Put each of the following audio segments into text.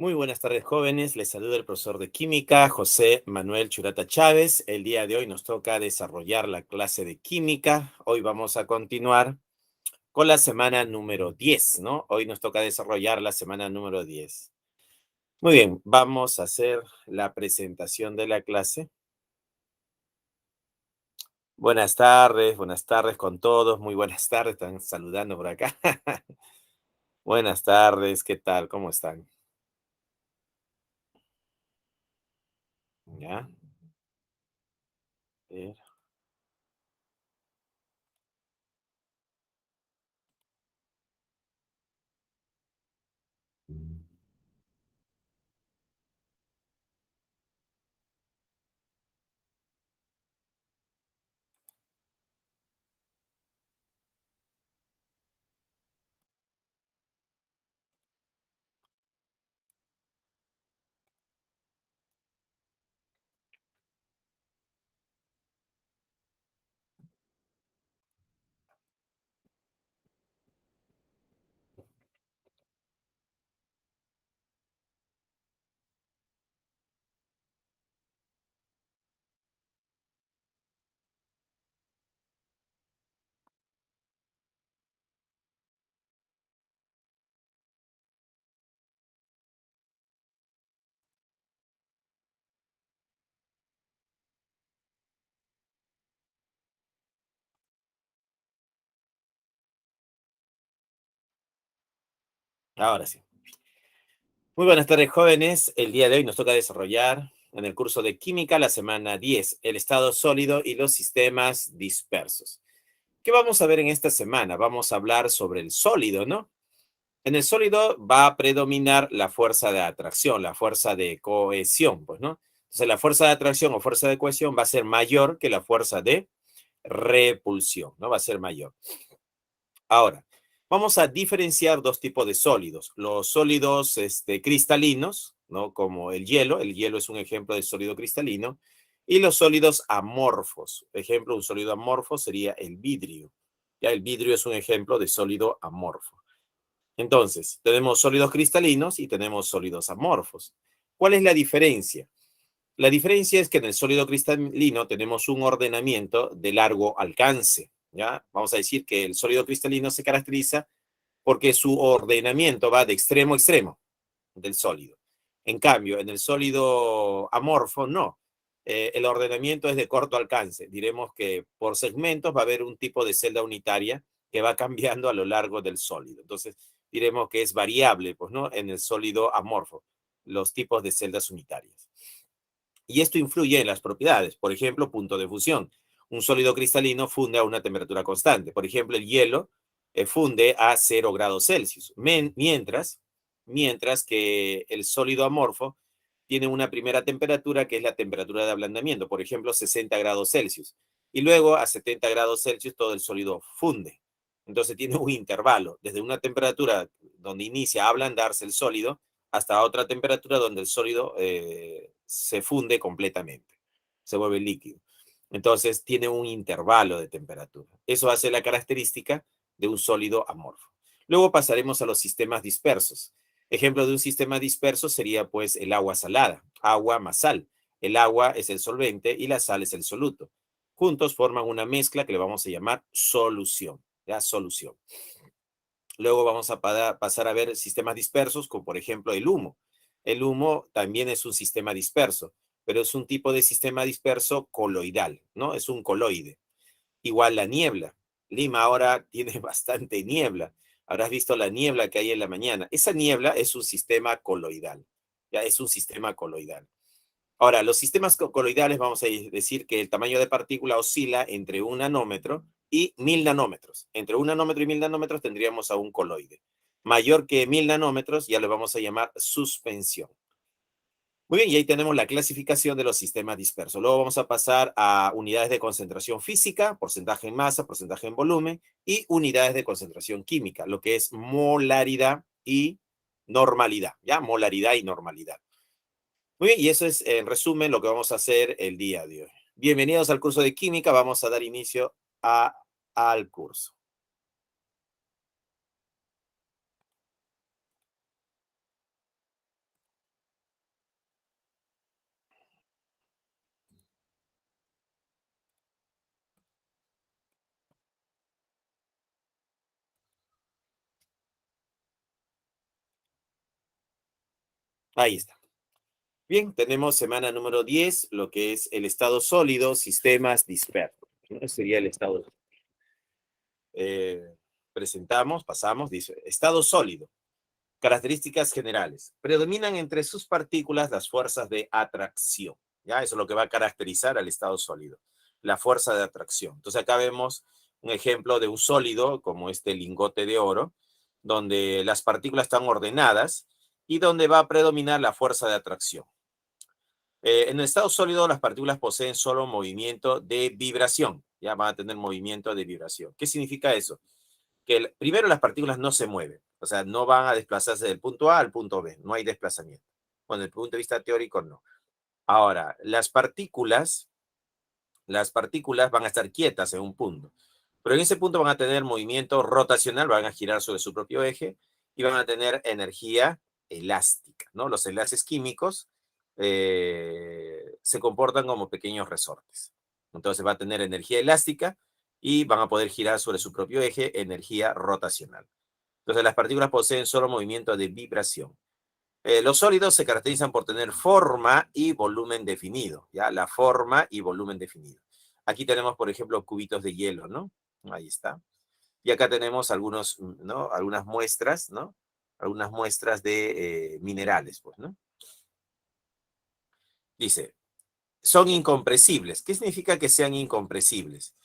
Muy buenas tardes, jóvenes. Les saluda el profesor de química, José Manuel Churata Chávez. El día de hoy nos toca desarrollar la clase de química. Hoy vamos a continuar con la semana número 10, ¿no? Hoy nos toca desarrollar la semana número 10. Muy bien, vamos a hacer la presentación de la clase. Buenas tardes con todos. Muy buenas tardes, están saludando por acá. Buenas tardes, ¿qué tal? ¿Cómo están? ¿Ya? Eh, Ahora sí. Muy buenas tardes, jóvenes. El día de hoy nos toca desarrollar en el curso de química la semana 10, el estado sólido y los sistemas dispersos. ¿Qué vamos a ver en esta semana? Vamos a hablar sobre el sólido, ¿no? En el sólido va a predominar la fuerza de atracción, la fuerza de cohesión, pues, ¿no? Entonces, la fuerza de atracción o fuerza de cohesión va a ser mayor que la fuerza de repulsión, ¿no? Va a ser mayor. Ahora, vamos a diferenciar dos tipos de sólidos. Los sólidos cristalinos, ¿no? Como el hielo es un ejemplo de sólido cristalino, y los sólidos amorfos. Ejemplo, un sólido amorfo sería el vidrio. Ya el vidrio es un ejemplo de sólido amorfo. Entonces, tenemos sólidos cristalinos y tenemos sólidos amorfos. ¿Cuál es la diferencia? La diferencia es que en el sólido cristalino tenemos un ordenamiento de largo alcance, ¿ya? Vamos a decir que el sólido cristalino se caracteriza porque su ordenamiento va de extremo a extremo del sólido. En cambio, en el sólido amorfo, no. El ordenamiento es de corto alcance. Diremos que por segmentos va a haber un tipo de celda unitaria que va cambiando a lo largo del sólido. Entonces, diremos que es variable, pues, ¿no? En el sólido amorfo, los tipos de celdas unitarias. Y esto influye en las propiedades. Por ejemplo, punto de fusión. Un sólido cristalino funde a una temperatura constante. Por ejemplo, el hielo funde a 0 grados Celsius, mientras que el sólido amorfo tiene una primera temperatura que es la temperatura de ablandamiento, por ejemplo, 60 grados Celsius. Y luego a 70 grados Celsius todo el sólido funde. Entonces tiene un intervalo, desde una temperatura donde inicia a ablandarse el sólido hasta otra temperatura donde el sólido se funde completamente, se vuelve líquido. Entonces tiene un intervalo de temperatura. Eso hace la característica de un sólido amorfo. Luego pasaremos a los sistemas dispersos. Ejemplo de un sistema disperso sería pues el agua salada, agua más sal. El agua es el solvente y la sal es el soluto. Juntos forman una mezcla que le vamos a llamar solución, ¿ya? Solución. Luego vamos a pasar a ver sistemas dispersos, como por ejemplo el humo. El humo también es un sistema disperso, pero es un tipo de sistema disperso coloidal, ¿no? Es un coloide. Igual la niebla. Lima ahora tiene bastante niebla. Habrás visto la niebla que hay en la mañana. Esa niebla es un sistema coloidal. Ya es un sistema coloidal. Ahora, los sistemas coloidales, vamos a decir que el tamaño de partícula oscila entre 1 nanómetro y 1000 nanómetros. Entre 1 nanómetro y 1000 nanómetros tendríamos a un coloide. Mayor que 1000 nanómetros ya le vamos a llamar suspensión. Muy bien, y ahí tenemos la clasificación de los sistemas dispersos. Luego vamos a pasar a unidades de concentración física, porcentaje en masa, porcentaje en volumen, y unidades de concentración química, lo que es molaridad y normalidad, ¿ya? Molaridad y normalidad. Muy bien, y eso es en resumen lo que vamos a hacer el día de hoy. Bienvenidos al curso de química, vamos a dar inicio al curso. Ahí está. Bien, tenemos semana número 10, lo que es el estado sólido, sistemas dispersos, ¿no? Ese sería el estado. Eh, pasamos, dice, estado sólido. Características generales. Predominan entre sus partículas las fuerzas de atracción. ¿Ya? Eso es lo que va a caracterizar al estado sólido. La fuerza de atracción. Entonces acá vemos un ejemplo de un sólido como este lingote de oro, donde las partículas están ordenadas y donde va a predominar la fuerza de atracción. En el estado sólido, las partículas poseen solo movimiento de vibración. Ya van a tener movimiento de vibración. ¿Qué significa eso? Que primero las partículas no se mueven, o sea, no van a desplazarse del punto A al punto B, no hay desplazamiento. Bueno, desde el punto de vista teórico, no. Ahora, las partículas van a estar quietas en un punto, pero en ese punto van a tener movimiento rotacional, van a girar sobre su propio eje y van a tener energía elástica, ¿no? Los enlaces químicos se comportan como pequeños resortes. Entonces va a tener energía elástica y van a poder girar sobre su propio eje energía rotacional. Entonces las partículas poseen solo movimiento de vibración. Los sólidos se caracterizan por tener forma y volumen definido, ¿ya? La forma y volumen definido. Aquí tenemos, por ejemplo, cubitos de hielo, ¿no? Ahí está. Y acá tenemos algunos, ¿no? Algunas muestras, ¿no? Algunas muestras de minerales, pues, ¿no? Dice, son incompresibles. ¿Qué significa que sean incompresibles?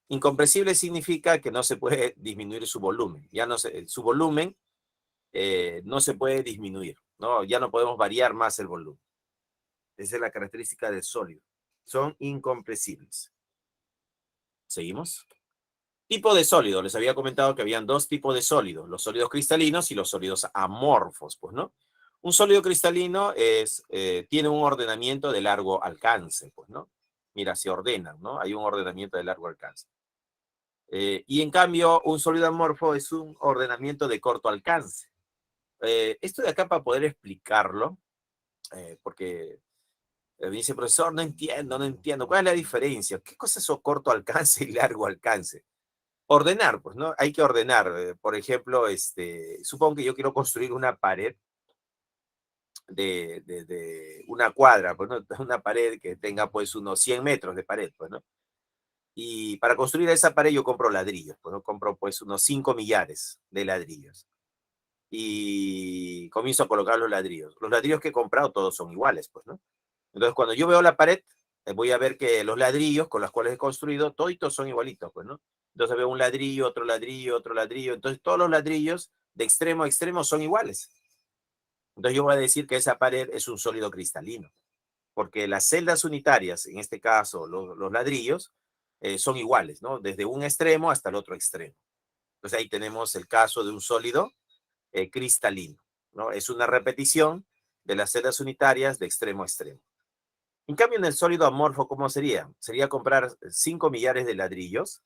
Incompresible significa que no se puede disminuir su volumen. Ya no su volumen no se puede disminuir, ¿no? Ya no podemos variar más el volumen. Esa es la característica del sólido. Son incompresibles. ¿Seguimos? Tipo de sólido. Les había comentado que habían dos tipos de sólidos, los sólidos cristalinos y los sólidos amorfos, pues, ¿no? Un sólido cristalino tiene un ordenamiento de largo alcance, pues, ¿no? Mira, se ordenan, ¿no? Hay un ordenamiento de largo alcance. Y en cambio, un sólido amorfo es un ordenamiento de corto alcance. Esto de acá para poder explicarlo, porque me dice, profesor, no entiendo. ¿Cuál es la diferencia? ¿Qué cosa es eso corto alcance y largo alcance? Ordenar, pues, ¿no? Hay que ordenar. Por ejemplo, supongo que yo quiero construir una pared de una cuadra, pues, ¿no? Una pared que tenga, pues, unos 100 metros de pared, pues, ¿no? Y para construir esa pared yo compro ladrillos, pues, ¿no? Compro, pues, unos 5 millares de ladrillos. Y comienzo a colocar los ladrillos. Los ladrillos que he comprado todos son iguales, pues, ¿no? Entonces, cuando yo veo la pared, voy a ver que los ladrillos con los cuales he construido, toditos son igualitos, pues, ¿no? Entonces veo un ladrillo, otro ladrillo, otro ladrillo. Entonces, todos los ladrillos de extremo a extremo son iguales. Entonces, yo voy a decir que esa pared es un sólido cristalino, porque las celdas unitarias, en este caso los ladrillos, son iguales, ¿no? Desde un extremo hasta el otro extremo. Entonces, ahí tenemos el caso de un sólido cristalino, ¿no? Es una repetición de las celdas unitarias de extremo a extremo. En cambio, en el sólido amorfo, ¿cómo sería? Sería comprar 5 millares de ladrillos,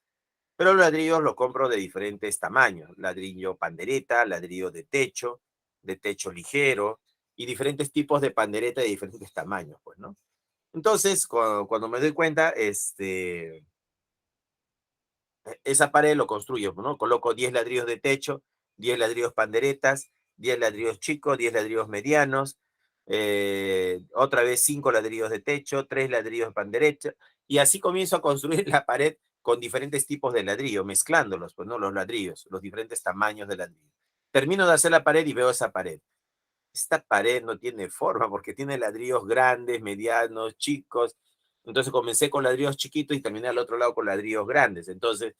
pero los ladrillos los compro de diferentes tamaños. Ladrillo pandereta, ladrillo de techo ligero, y diferentes tipos de pandereta de diferentes tamaños, pues, ¿no? Entonces, cuando me doy cuenta, esa pared lo construyo, ¿no? Coloco 10 ladrillos de techo, 10 ladrillos panderetas, 10 ladrillos chicos, 10 ladrillos medianos, otra vez 5 ladrillos de techo, 3 ladrillos de pandereta, y así comienzo a construir la pared con diferentes tipos de ladrillo, mezclándolos, pues, ¿no? Los ladrillos, los diferentes tamaños de ladrillo. Termino de hacer la pared y veo esa pared. Esta pared no tiene forma porque tiene ladrillos grandes, medianos, chicos. Entonces comencé con ladrillos chiquitos y terminé al otro lado con ladrillos grandes. Entonces,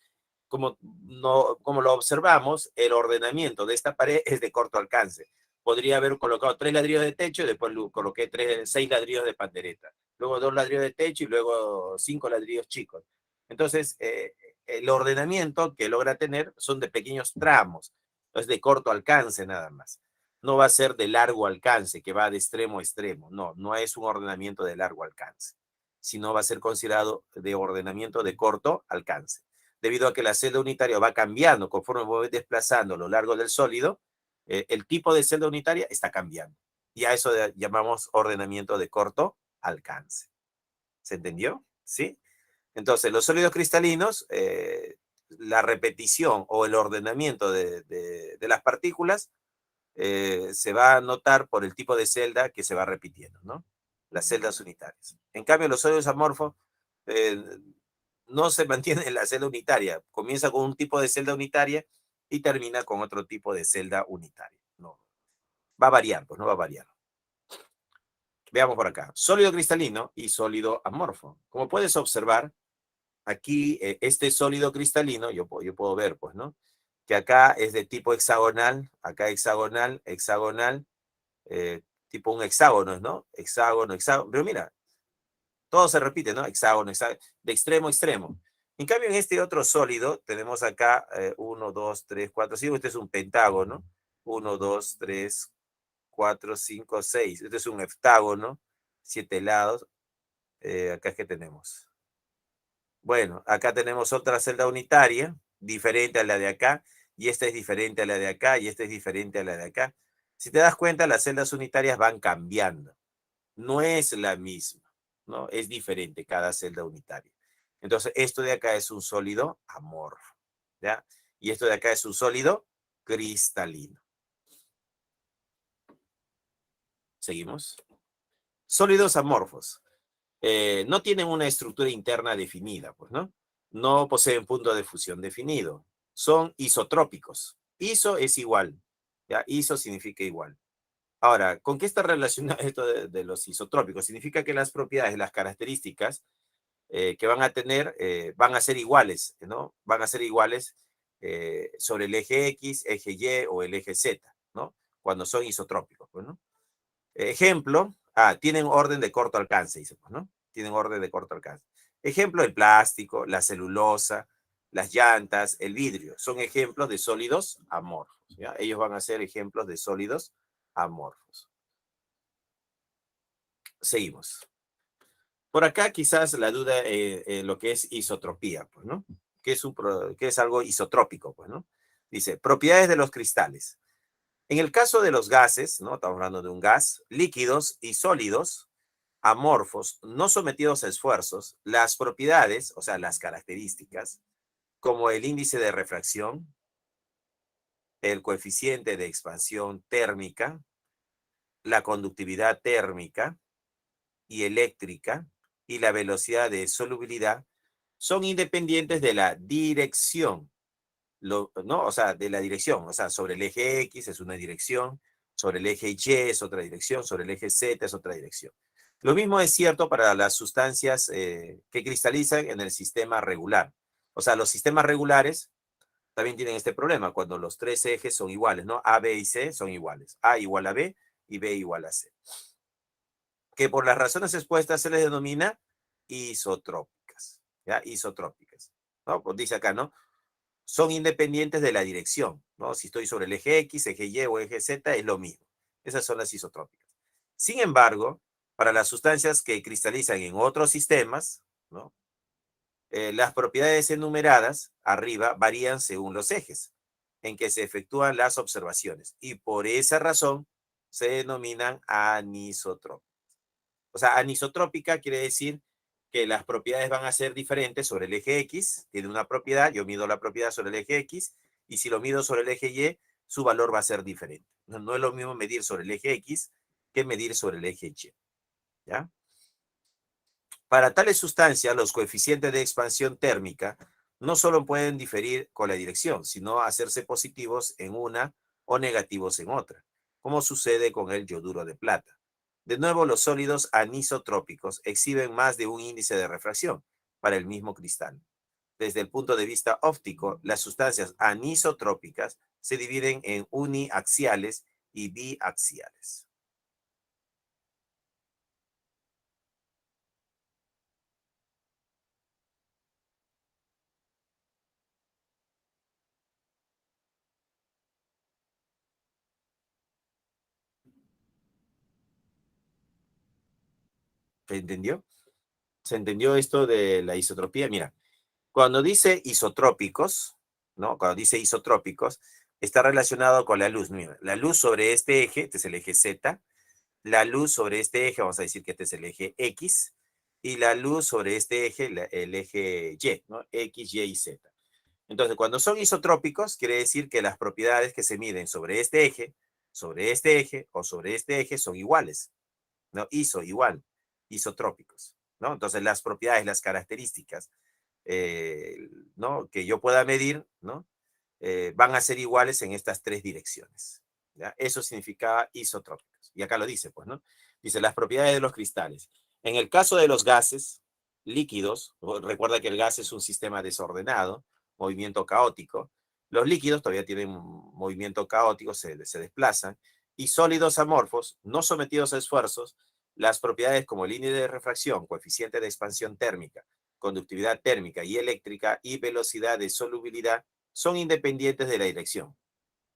como, no, como lo observamos, el ordenamiento de esta pared es de corto alcance. Podría haber colocado 3 ladrillos de techo y después coloqué 6 ladrillos de pandereta. Luego 2 ladrillos de techo y luego 5 ladrillos chicos. Entonces, el ordenamiento que logra tener son de pequeños tramos. Es de corto alcance nada más. No va a ser de largo alcance, que va de extremo a extremo. No, no es un ordenamiento de largo alcance, sino va a ser considerado de ordenamiento de corto alcance. Debido a que la celda unitaria va cambiando conforme voy desplazando a lo largo del sólido, el tipo de celda unitaria está cambiando. Y a eso llamamos ordenamiento de corto alcance. ¿Se entendió? ¿Sí? Entonces, los sólidos cristalinos, la repetición o el ordenamiento de las partículas se va a notar por el tipo de celda que se va repitiendo, ¿no? Las celdas unitarias. En cambio, los sólidos amorfos eh, no se mantienen en la celda unitaria. Comienza con un tipo de celda unitaria y termina con otro tipo de celda unitaria. No, va a variar, pues no va a variar. Veamos por acá. Sólido cristalino y sólido amorfo. Como puedes observar, aquí este sólido cristalino, yo puedo ver, pues, ¿no? Que acá es de tipo hexagonal, acá hexagonal, hexagonal, tipo un hexágono, ¿no? Hexágono, hexágono. Pero mira, todo se repite, ¿no? Hexágono, hexágono, de extremo a extremo. En cambio, en este otro sólido, tenemos acá 1, 2, 3, 4, 5. Este es un pentágono. 1, 2, 3, 4, 5, 6. Este es un heptágono. 7 lados. Acá es que tenemos. Bueno, acá tenemos otra celda unitaria, diferente a la de acá, y esta es diferente a la de acá, y esta es diferente a la de acá. Si te das cuenta, las celdas unitarias van cambiando. No es la misma, ¿no? Es diferente cada celda unitaria. Entonces, esto de acá es un sólido amorfo, ¿ya? Y esto de acá es un sólido cristalino. Seguimos. Sólidos amorfos. No tienen una estructura interna definida, pues, ¿no? No poseen punto de fusión definido. Son isotrópicos. Iso es igual, ¿ya? Iso significa igual. Ahora, ¿con qué está relacionado esto de los isotrópicos? Significa que las propiedades, las características que van a tener, van a ser iguales, ¿no? Van a ser iguales sobre el eje X, eje Y o el eje Z, ¿no? Cuando son isotrópicos, pues, ¿no? Ejemplo, tienen orden de corto alcance, dice, pues, ¿no? Tienen orden de corto alcance. Ejemplo, el plástico, la celulosa, las llantas, el vidrio, son ejemplos de sólidos amorfos, ¿ya? Ellos van a ser ejemplos de sólidos amorfos. Seguimos. Por acá quizás la duda en lo que es isotropía, pues, ¿no? ¿Qué es algo isotrópico, pues, ¿no? Dice, propiedades de los cristales. En el caso de los gases, ¿no? Estamos hablando de un gas, líquidos y sólidos, amorfos, no sometidos a esfuerzos, las propiedades, o sea, las características, como el índice de refracción, el coeficiente de expansión térmica, la conductividad térmica y eléctrica y la velocidad de solubilidad, son independientes de la dirección, ¿no? O sea, de la dirección, o sea, sobre el eje X es una dirección, sobre el eje Y es otra dirección, sobre el eje Z es otra dirección. Lo mismo es cierto para las sustancias que cristalizan en el sistema regular. O sea, los sistemas regulares también tienen este problema cuando los tres ejes son iguales, ¿no? A, B y C son iguales. A igual a B y B igual a C. Que por las razones expuestas se les denomina isotrópicas, ¿ya? Isotrópicas, ¿no? Pues dice acá, ¿no? Son independientes de la dirección, ¿no? Si estoy sobre el eje X, eje Y o eje Z, es lo mismo. Esas son las isotrópicas. Sin embargo, para las sustancias que cristalizan en otros sistemas, ¿no? Las propiedades enumeradas arriba varían según los ejes en que se efectúan las observaciones y por esa razón se denominan anisotrópicas. O sea, anisotrópica quiere decir que las propiedades van a ser diferentes sobre el eje X, tiene una propiedad, yo mido la propiedad sobre el eje X, y si lo mido sobre el eje Y, su valor va a ser diferente. No es lo mismo medir sobre el eje X que medir sobre el eje Y, ¿ya? Para tales sustancias, los coeficientes de expansión térmica no solo pueden diferir con la dirección, sino hacerse positivos en una o negativos en otra, como sucede con el yoduro de plata. De nuevo, los sólidos anisotrópicos exhiben más de un índice de refracción para el mismo cristal. Desde el punto de vista óptico, las sustancias anisotrópicas se dividen en uniaxiales y biaxiales. ¿Se entendió? ¿Se entendió esto de la isotropía? Mira, cuando dice isotrópicos, ¿no? Cuando dice isotrópicos, está relacionado con la luz. Mira, la luz sobre este eje, este es el eje Z, la luz sobre este eje, vamos a decir que este es el eje X, y la luz sobre este eje, el eje Y, ¿no? X, Y y Z. Entonces, cuando son isotrópicos, quiere decir que las propiedades que se miden sobre este eje sobre este eje o sobre este eje son iguales, ¿no? Igual, isotrópicos, ¿no? Entonces las propiedades, las características, ¿no? Que yo pueda medir, ¿no? Van a ser iguales en estas tres direcciones, ¿ya? Eso significa isotrópicos. Y acá lo dice, pues, ¿no? Dice las propiedades de los cristales. En el caso de los gases líquidos, recuerda que el gas es un sistema desordenado, movimiento caótico. Los líquidos todavía tienen movimiento caótico, se desplazan. Y sólidos amorfos, no sometidos a esfuerzos, las propiedades como el índice de refracción, coeficiente de expansión térmica, conductividad térmica y eléctrica y velocidad de solubilidad son independientes de la dirección.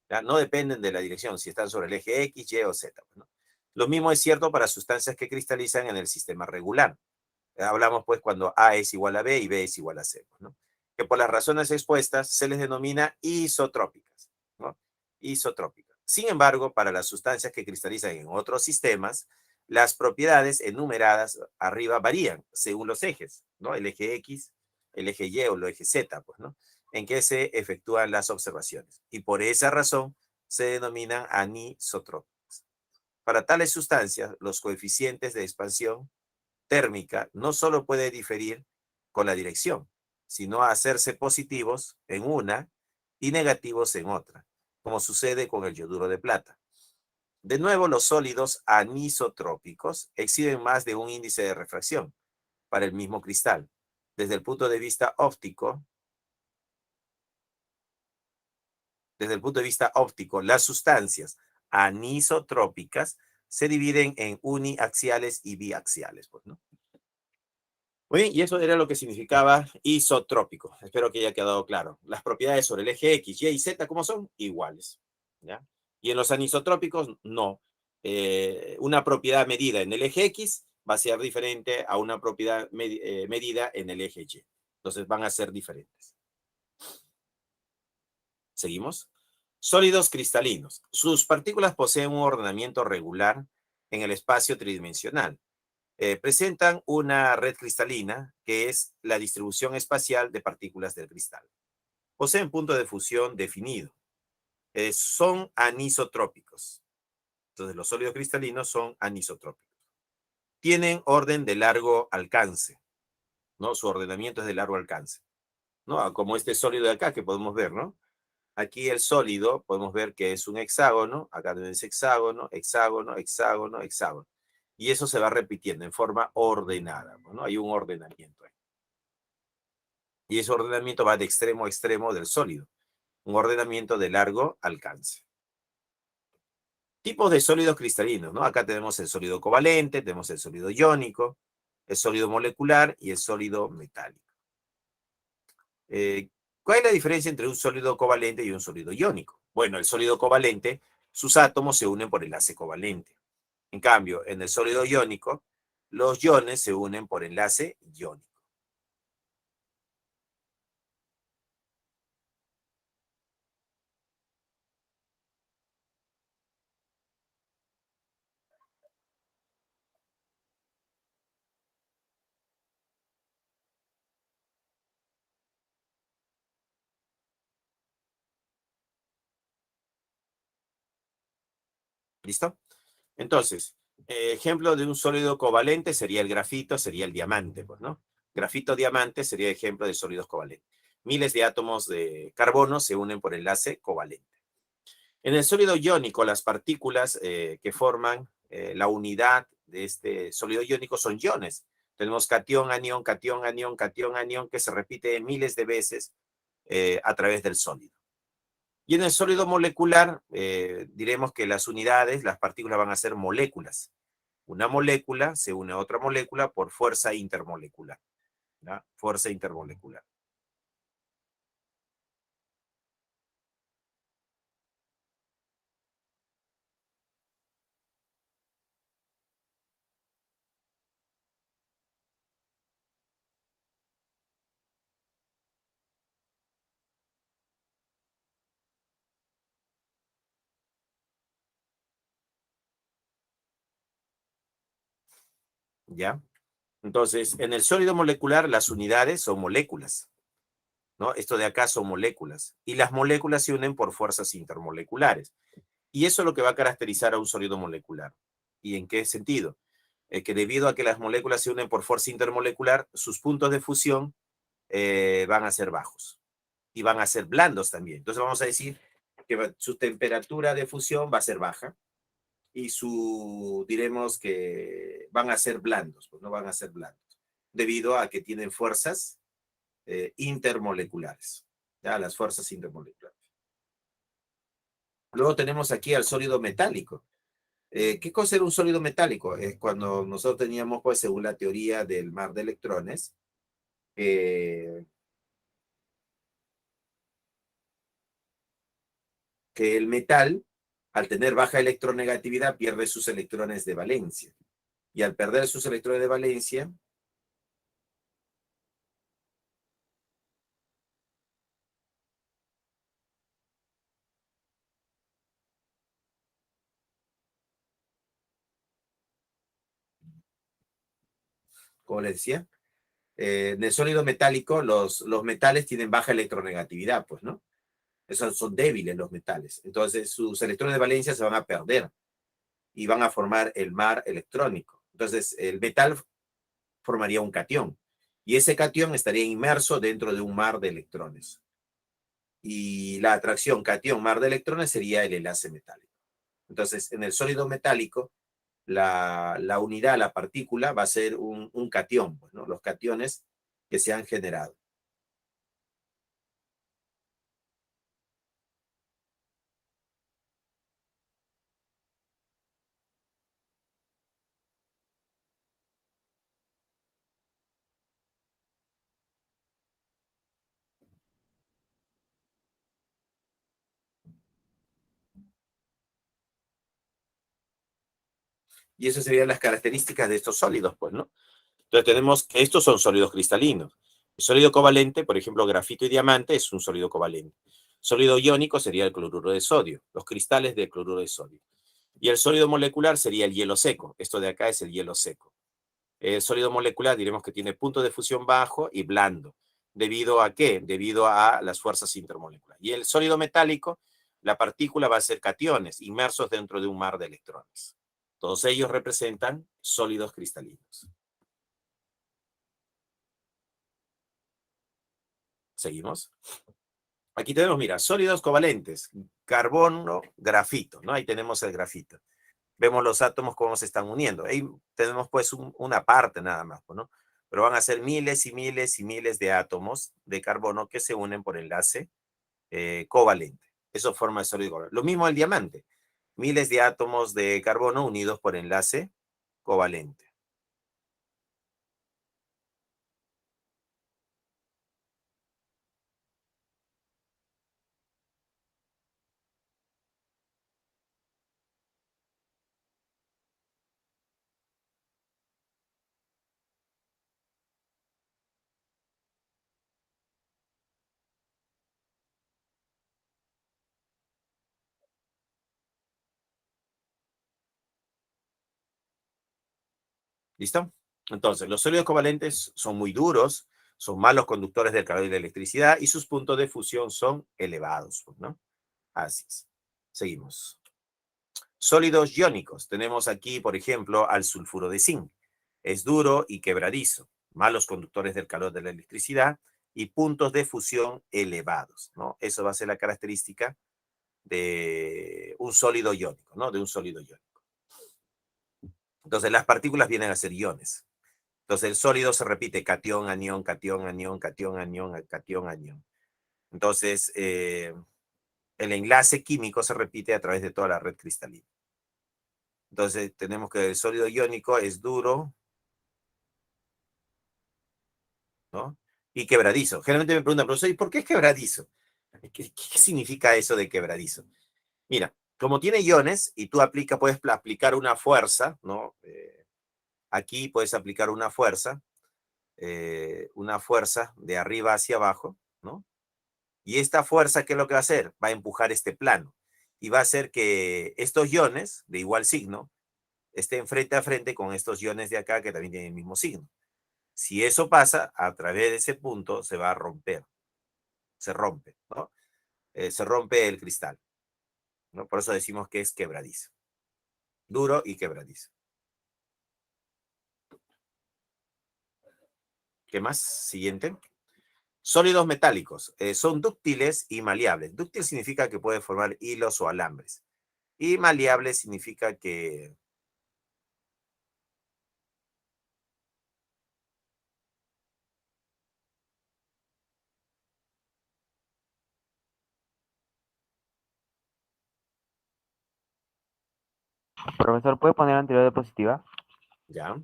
¿Ya? No dependen de la dirección, si están sobre el eje X, Y o Z. ¿No? Lo mismo es cierto para sustancias que cristalizan en el sistema regular. Hablamos pues cuando A es igual a B y B es igual a C. ¿No? Que por las razones expuestas se les denomina isotrópicas. ¿No? Isotrópicas. Sin embargo, para las sustancias que cristalizan en otros sistemas, las propiedades enumeradas arriba varían según los ejes, ¿no? El eje X, el eje Y o el eje Z, pues, ¿no? En que se efectúan las observaciones. Y por esa razón se denominan anisotrópicas. Para tales sustancias, los coeficientes de expansión térmica no solo puede diferir con la dirección, sino hacerse positivos en una y negativos en otra, como sucede con el yoduro de plata. De nuevo, los sólidos anisotrópicos exhiben más de un índice de refracción para el mismo cristal. Desde el punto de vista óptico, las sustancias anisotrópicas se dividen en uniaxiales y biaxiales, pues, ¿no? Muy bien, y eso era lo que significaba isotrópico. Espero que haya quedado claro. Las propiedades sobre el eje X, Y y Z, ¿cómo son? Iguales. ¿Ya? Y en los anisotrópicos, no. Una propiedad medida en el eje X va a ser diferente a una propiedad medida en el eje Y. Entonces van a ser diferentes. ¿Seguimos? Sólidos cristalinos. Sus partículas poseen un ordenamiento regular en el espacio tridimensional. Presentan una red cristalina que es la distribución espacial de partículas del cristal. Poseen punto de fusión definido. Son anisotrópicos. Entonces, los sólidos cristalinos son anisotrópicos. Tienen orden de largo alcance, ¿no? Su ordenamiento es de largo alcance, ¿no? Como este sólido de acá que podemos ver, ¿no? Aquí el sólido, podemos ver que es un hexágono, acá también es hexágono, hexágono, hexágono, hexágono. Y eso se va repitiendo en forma ordenada, ¿no? Hay un ordenamiento ahí. Y ese ordenamiento va de extremo a extremo del sólido. Un ordenamiento de largo alcance. Tipos de sólidos cristalinos, ¿no? Acá tenemos el sólido covalente, tenemos el sólido iónico, el sólido molecular y el sólido metálico. ¿Cuál es la diferencia entre un sólido covalente y un sólido iónico? Bueno, el sólido covalente, sus átomos se unen por enlace covalente. En cambio, en el sólido iónico, los iones se unen por enlace iónico. ¿Listo? Entonces, ejemplo de un sólido covalente sería el grafito, sería el diamante, pues, ¿no? Grafito diamante sería ejemplo de sólidos covalentes. Miles de átomos de carbono se unen por enlace covalente. En el sólido iónico, las partículas que forman la unidad de este sólido iónico son iones. Tenemos catión, anión, catión, anión, catión, anión, que se repite miles de veces a través del sólido. Y en el sólido molecular, diremos que las unidades, las partículas van a ser moléculas. Una molécula se une a otra molécula por fuerza intermolecular. ¿Ya? Fuerza intermolecular. ¿Ya? Entonces, en el sólido molecular, las unidades son moléculas, ¿no? Esto de acá son moléculas. Y las moléculas se unen por fuerzas intermoleculares. Y eso es lo que va a caracterizar a un sólido molecular. ¿Y en qué sentido? Que debido a que las moléculas se unen por fuerza intermolecular, sus puntos de fusión van a ser bajos y van a ser blandos también. Entonces vamos a decir que su temperatura de fusión va a ser baja y diremos que van a ser blandos, pues no van a ser blandos, debido a que tienen fuerzas intermoleculares, ¿ya? Las fuerzas intermoleculares. Luego tenemos aquí al sólido metálico. ¿Qué cosa era un sólido metálico? Es cuando nosotros teníamos, pues, según la teoría del mar de electrones, eh, que el metal, al tener baja electronegatividad, pierde sus electrones de valencia. Y al perder sus electrones de valencia, como les decía, en el sólido metálico los metales tienen baja electronegatividad, pues, ¿no? Esos son débiles los metales. Entonces sus electrones de valencia se van a perder y van a formar el mar electrónico. Entonces el metal formaría un catión y ese catión estaría inmerso dentro de un mar de electrones. Y la atracción catión-mar de electrones sería el enlace metálico. Entonces, en el sólido metálico, la unidad, la partícula, va a ser un catión, pues, ¿no? Los cationes que se han generado. Y esas serían las características de estos sólidos, pues, ¿no? Entonces tenemos que estos son sólidos cristalinos. El sólido covalente, por ejemplo, grafito y diamante, es un sólido covalente. Sólido iónico sería el cloruro de sodio, los cristales de cloruro de sodio. Y el sólido molecular sería el hielo seco. Esto de acá es el hielo seco. El sólido molecular diremos que tiene punto de fusión bajo y blando. ¿Debido a qué? Debido a las fuerzas intermoleculares. Y el sólido metálico, la partícula va a ser cationes inmersos dentro de un mar de electrones. Todos ellos representan sólidos cristalinos. Seguimos. Aquí tenemos, mira, sólidos covalentes, carbono, grafito, ¿no? Ahí tenemos el grafito. Vemos los átomos cómo se están uniendo. Ahí tenemos pues una parte nada más, ¿no? Pero van a ser miles y miles y miles de átomos de carbono que se unen por enlace covalente. Eso forma el sólido covalente. Lo mismo el diamante. Miles de átomos de carbono unidos por enlace covalente. ¿Listo? Entonces, los sólidos covalentes son muy duros, son malos conductores del calor y la electricidad y sus puntos de fusión son elevados, ¿no? Así es. Seguimos. Sólidos iónicos. Tenemos aquí, por ejemplo, al sulfuro de zinc. Es duro y quebradizo, malos conductores del calor de la electricidad y puntos de fusión elevados, ¿no? Eso va a ser la característica de un sólido iónico, ¿no? De un sólido iónico. Entonces, las partículas vienen a ser iones. Entonces, el sólido se repite catión, anión, catión, anión, catión, anión, catión, anión. Entonces, el enlace químico se repite a través de toda la red cristalina. Entonces, tenemos que el sólido iónico es duro, ¿no? Y quebradizo. Generalmente me preguntan, profesor, ¿y por qué es quebradizo? ¿Qué significa eso de quebradizo? Mira, como tiene iones y tú puedes aplicar una fuerza, ¿no? Aquí puedes aplicar una fuerza de arriba hacia abajo, ¿no? Y esta fuerza, ¿qué es lo que va a hacer? Va a empujar este plano y va a hacer que estos iones de igual signo estén frente a frente con estos iones de acá que también tienen el mismo signo. Si eso pasa, a través de ese punto se va a romper, se rompe, ¿no? Se rompe el cristal. ¿no? Por eso decimos que es quebradizo. Duro y quebradizo. ¿Qué más? Siguiente. Sólidos metálicos. Son dúctiles y maleables. Dúctil significa que puede formar hilos o alambres. Y maleable significa que... Profesor, ¿puede poner anterior diapositiva? Ya.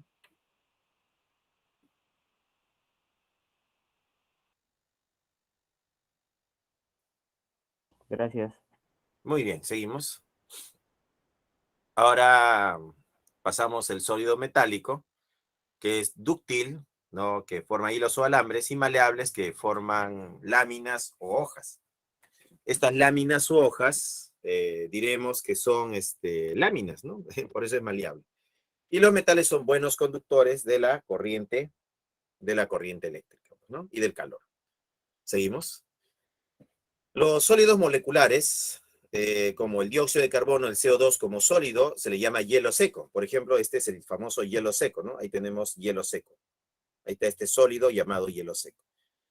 Gracias. Muy bien, seguimos. Ahora pasamos el sólido metálico, que es dúctil, ¿no? Que forma hilos o alambres, y maleables, que forman láminas o hojas. Estas láminas u hojas, diremos que son láminas, ¿no? Por eso es maleable. Y los metales son buenos conductores de la corriente eléctrica, ¿no? Y del calor. Seguimos. Los sólidos moleculares, como el dióxido de carbono, el CO2 como sólido, se le llama hielo seco. Por ejemplo, este es el famoso hielo seco, ¿no? Ahí tenemos hielo seco. Ahí está este sólido llamado hielo seco,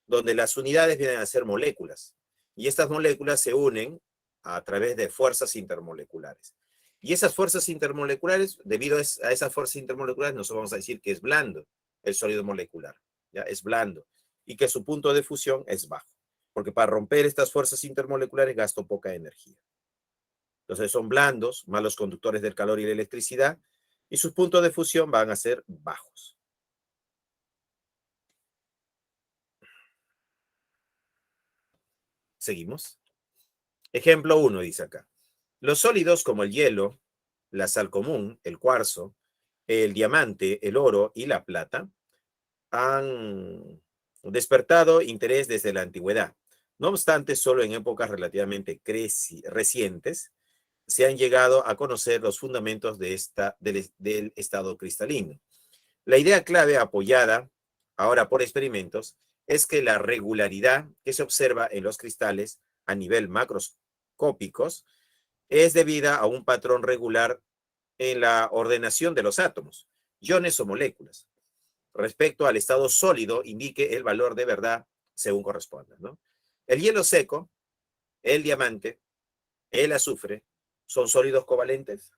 donde las unidades vienen a ser moléculas. Y estas moléculas se unen a través de fuerzas intermoleculares. Y esas fuerzas intermoleculares, debido a esas fuerzas intermoleculares, nosotros vamos a decir que es blando el sólido molecular, ¿ya? Es blando. Y que su punto de fusión es bajo. Porque para romper estas fuerzas intermoleculares gasto poca energía. Entonces son blandos, malos conductores del calor y la electricidad, y sus puntos de fusión van a ser bajos. Seguimos. Ejemplo 1 dice acá. Los sólidos como el hielo, la sal común, el cuarzo, el diamante, el oro y la plata han despertado interés desde la antigüedad. No obstante, solo en épocas relativamente recientes se han llegado a conocer los fundamentos del estado cristalino. La idea clave apoyada ahora por experimentos es que la regularidad que se observa en los cristales a nivel macroscópicos es debida a un patrón regular en la ordenación de los átomos, iones o moléculas. Respecto al estado sólido, indique el valor de verdad según corresponda, ¿no? El hielo seco, el diamante, el azufre, ¿son sólidos covalentes?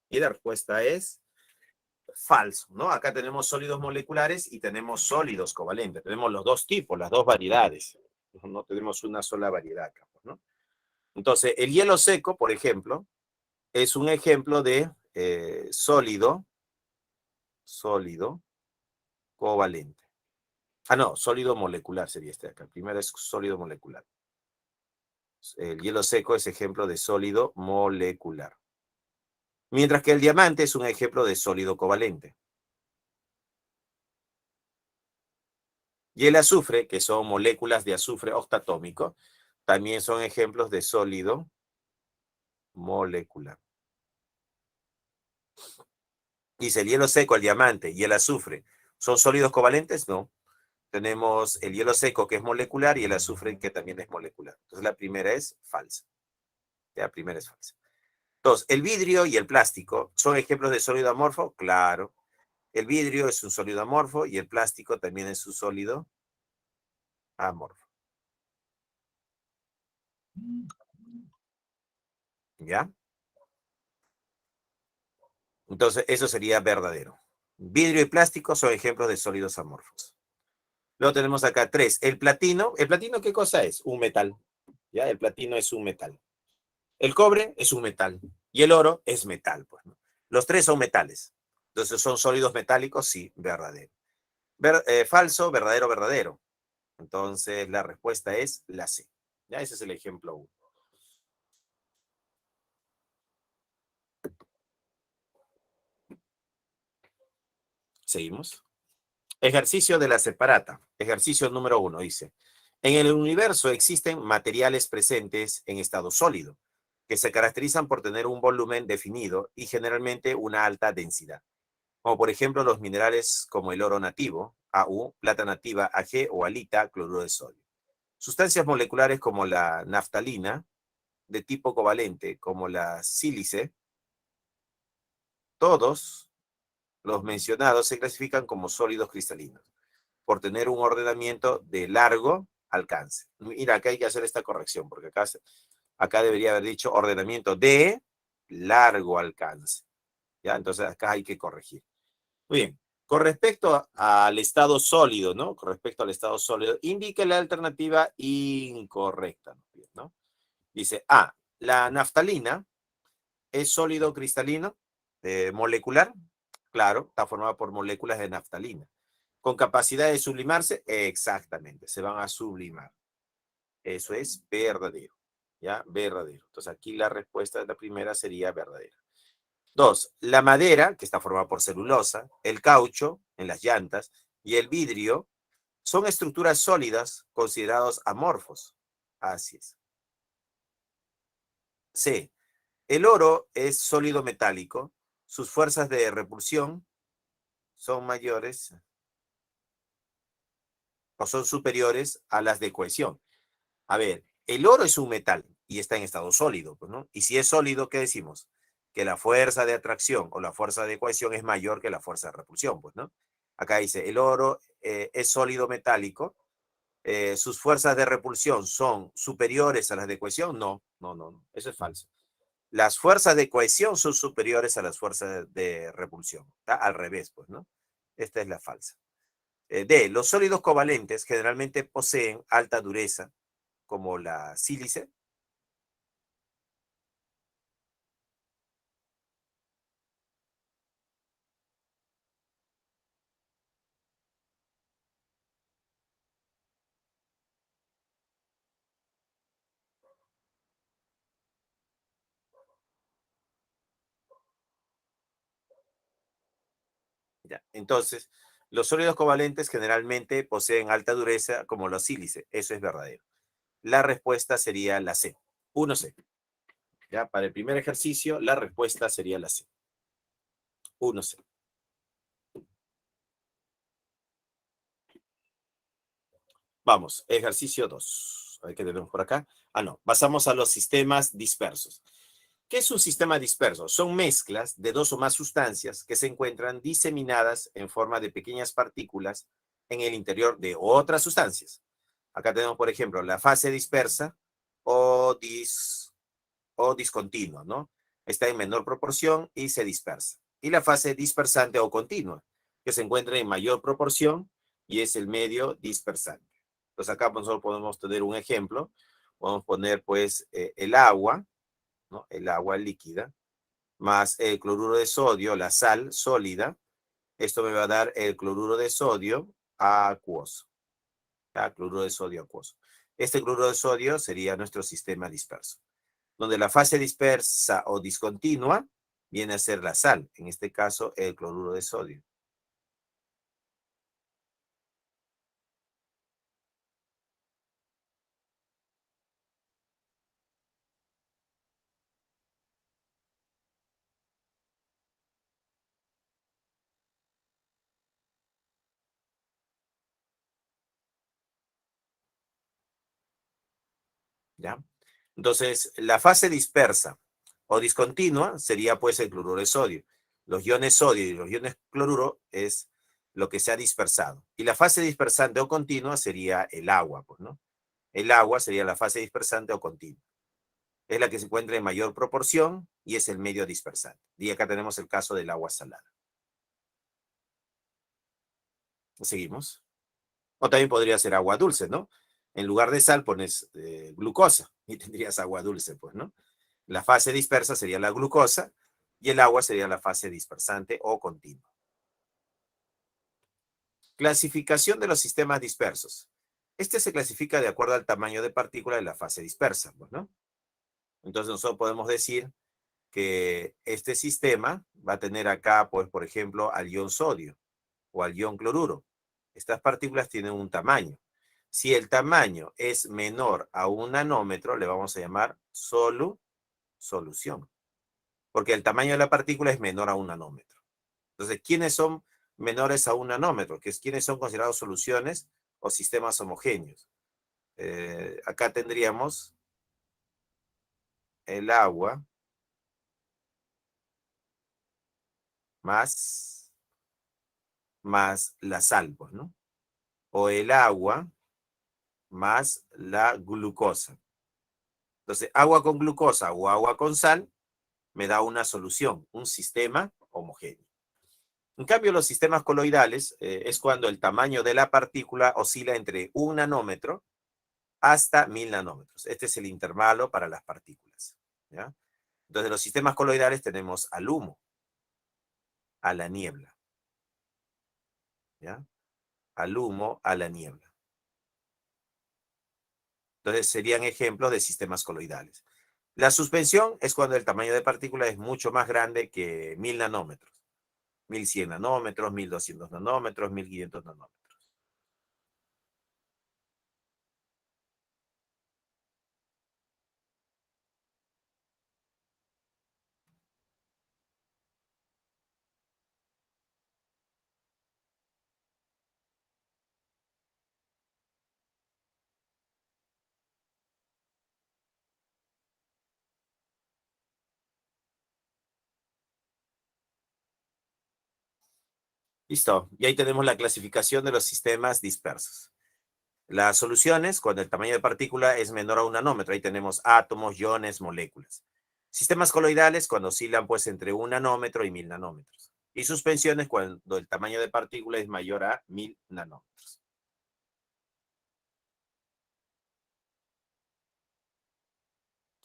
Y la respuesta es falso, ¿no? Acá tenemos sólidos moleculares y tenemos sólidos covalentes. Tenemos los dos tipos, las dos variedades. No tenemos una sola variedad acá, ¿no? Entonces, el hielo seco, por ejemplo, es un ejemplo de sólido covalente. Ah, no, sólido molecular sería este acá. Primero es sólido molecular. El hielo seco es ejemplo de sólido molecular. Mientras que el diamante es un ejemplo de sólido covalente. Y el azufre, que son moléculas de azufre octatómico, también son ejemplos de sólido molecular. Dice, el hielo seco, el diamante y el azufre, ¿son sólidos covalentes? No. Tenemos el hielo seco que es molecular y el azufre que también es molecular. Entonces la primera es falsa. La primera es falsa. Entonces, ¿el vidrio y el plástico son ejemplos de sólido amorfo? Claro. El vidrio es un sólido amorfo y el plástico también es un sólido amorfo. ¿Ya? Entonces, eso sería verdadero. Vidrio y plástico son ejemplos de sólidos amorfos. Luego tenemos acá 3. El platino, ¿qué cosa es? Un metal. ¿Ya? El platino es un metal. El cobre es un metal. Y el oro es metal, pues, ¿no? Los tres son metales. Entonces, ¿son sólidos metálicos? Sí, verdadero. Falso, verdadero, verdadero. Entonces, la respuesta es la C. Ya, ese es el ejemplo 1. Seguimos. Ejercicio de la separata. Ejercicio número 1 dice, en el universo existen materiales presentes en estado sólido, que se caracterizan por tener un volumen definido y generalmente una alta densidad, como por ejemplo los minerales como el oro nativo, AU, plata nativa, AG o alita, cloruro de sodio. Sustancias moleculares como la naftalina, de tipo covalente, como la sílice, todos los mencionados se clasifican como sólidos cristalinos, por tener un ordenamiento de largo alcance. Mira, acá hay que hacer esta corrección, porque acá debería haber dicho ordenamiento de largo alcance. ¿Ya? Entonces acá hay que corregir. Muy bien. Con respecto al estado sólido, ¿no? Con respecto al estado sólido, indique la alternativa incorrecta, ¿no? Dice, A, la naftalina es sólido cristalino molecular. Claro, está formada por moléculas de naftalina. ¿Con capacidad de sublimarse? Exactamente, se van a sublimar. Eso es verdadero, ¿ya? Verdadero. Entonces aquí la respuesta de la primera sería verdadera. Dos, la madera, que está formada por celulosa, el caucho en las llantas y el vidrio son estructuras sólidas considerados amorfos. Así es. C, el oro es sólido metálico. Sus fuerzas de repulsión son mayores o son superiores a las de cohesión. A ver, el oro es un metal y está en estado sólido, pues, ¿no? Y si es sólido, ¿qué decimos? Que la fuerza de atracción o la fuerza de cohesión es mayor que la fuerza de repulsión, pues, ¿no? Acá dice, el oro es sólido metálico, sus fuerzas de repulsión son superiores a las de cohesión. No, no, no, no, eso es falso. Las fuerzas de cohesión son superiores a las fuerzas de repulsión. ¿Está? Al revés, pues, ¿no? Esta es la falsa. D, los sólidos covalentes generalmente poseen alta dureza, como la sílice. Ya. Entonces, los sólidos covalentes generalmente poseen alta dureza, como la sílice. Eso es verdadero. La respuesta sería la C. 1C. Ya, para el primer ejercicio, la respuesta sería la C. 1C. Vamos, ejercicio 2. A ver qué tenemos por acá. Ah, no. Pasamos a los sistemas dispersos. ¿Qué es un sistema disperso? Son mezclas de dos o más sustancias que se encuentran diseminadas en forma de pequeñas partículas en el interior de otras sustancias. Acá tenemos, por ejemplo, la fase dispersa o, o discontinua, ¿no? Está en menor proporción y se dispersa. Y la fase dispersante o continua, que se encuentra en mayor proporción y es el medio dispersante. Entonces acá nosotros podemos tener un ejemplo. Podemos poner pues el agua, ¿no? El agua líquida, más el cloruro de sodio, la sal sólida. Esto me va a dar el cloruro de sodio acuoso. ¿Ya? Cloruro de sodio acuoso. Este cloruro de sodio sería nuestro sistema disperso, donde la fase dispersa o discontinua viene a ser la sal, en este caso el cloruro de sodio. ¿Ya? Entonces, la fase dispersa o discontinua sería pues el cloruro de sodio. Los iones sodio y los iones cloruro es lo que se ha dispersado. Y la fase dispersante o continua sería el agua, pues, ¿no? El agua sería la fase dispersante o continua. Es la que se encuentra en mayor proporción y es el medio dispersante. Y acá tenemos el caso del agua salada. Seguimos. O también podría ser agua dulce, ¿no? En lugar de sal pones glucosa y tendrías agua dulce, pues, ¿no? La fase dispersa sería la glucosa y el agua sería la fase dispersante o continua. Clasificación de los sistemas dispersos. Este se clasifica de acuerdo al tamaño de partícula de la fase dispersa, pues, ¿no? Entonces nosotros podemos decir que este sistema va a tener acá, pues, por ejemplo, al ion sodio o al ion cloruro. Estas partículas tienen un tamaño. Si el tamaño es menor a 1 nanómetro, le vamos a llamar solución, porque el tamaño de la partícula es menor a 1 nanómetro. Entonces, ¿quiénes son menores a 1 nanómetro? ¿Quiénes son considerados soluciones o sistemas homogéneos? Acá tendríamos el agua más la sal, pues, ¿no? O el agua más la glucosa. Entonces, agua con glucosa o agua con sal me da una solución, un sistema homogéneo. En cambio, los sistemas coloidales es cuando el tamaño de la partícula oscila entre 1 nanómetro hasta 1000 nanómetros. Este es el intervalo para las partículas, ¿ya? Entonces, los sistemas coloidales tenemos al humo, a la niebla, ¿ya? Al humo, a la niebla. Entonces, serían ejemplos de sistemas coloidales. La suspensión es cuando el tamaño de partícula es mucho más grande que 1000 nanómetros. 1100 nanómetros, 1200 nanómetros, 1500 nanómetros. Listo. Y ahí tenemos la clasificación de los sistemas dispersos. Las soluciones, cuando el tamaño de partícula es menor a 1 nanómetro, ahí tenemos átomos, iones, moléculas. Sistemas coloidales, cuando oscilan pues entre 1 nanómetro y 1000 nanómetros. Y suspensiones, cuando el tamaño de partícula es mayor a 1000 nanómetros.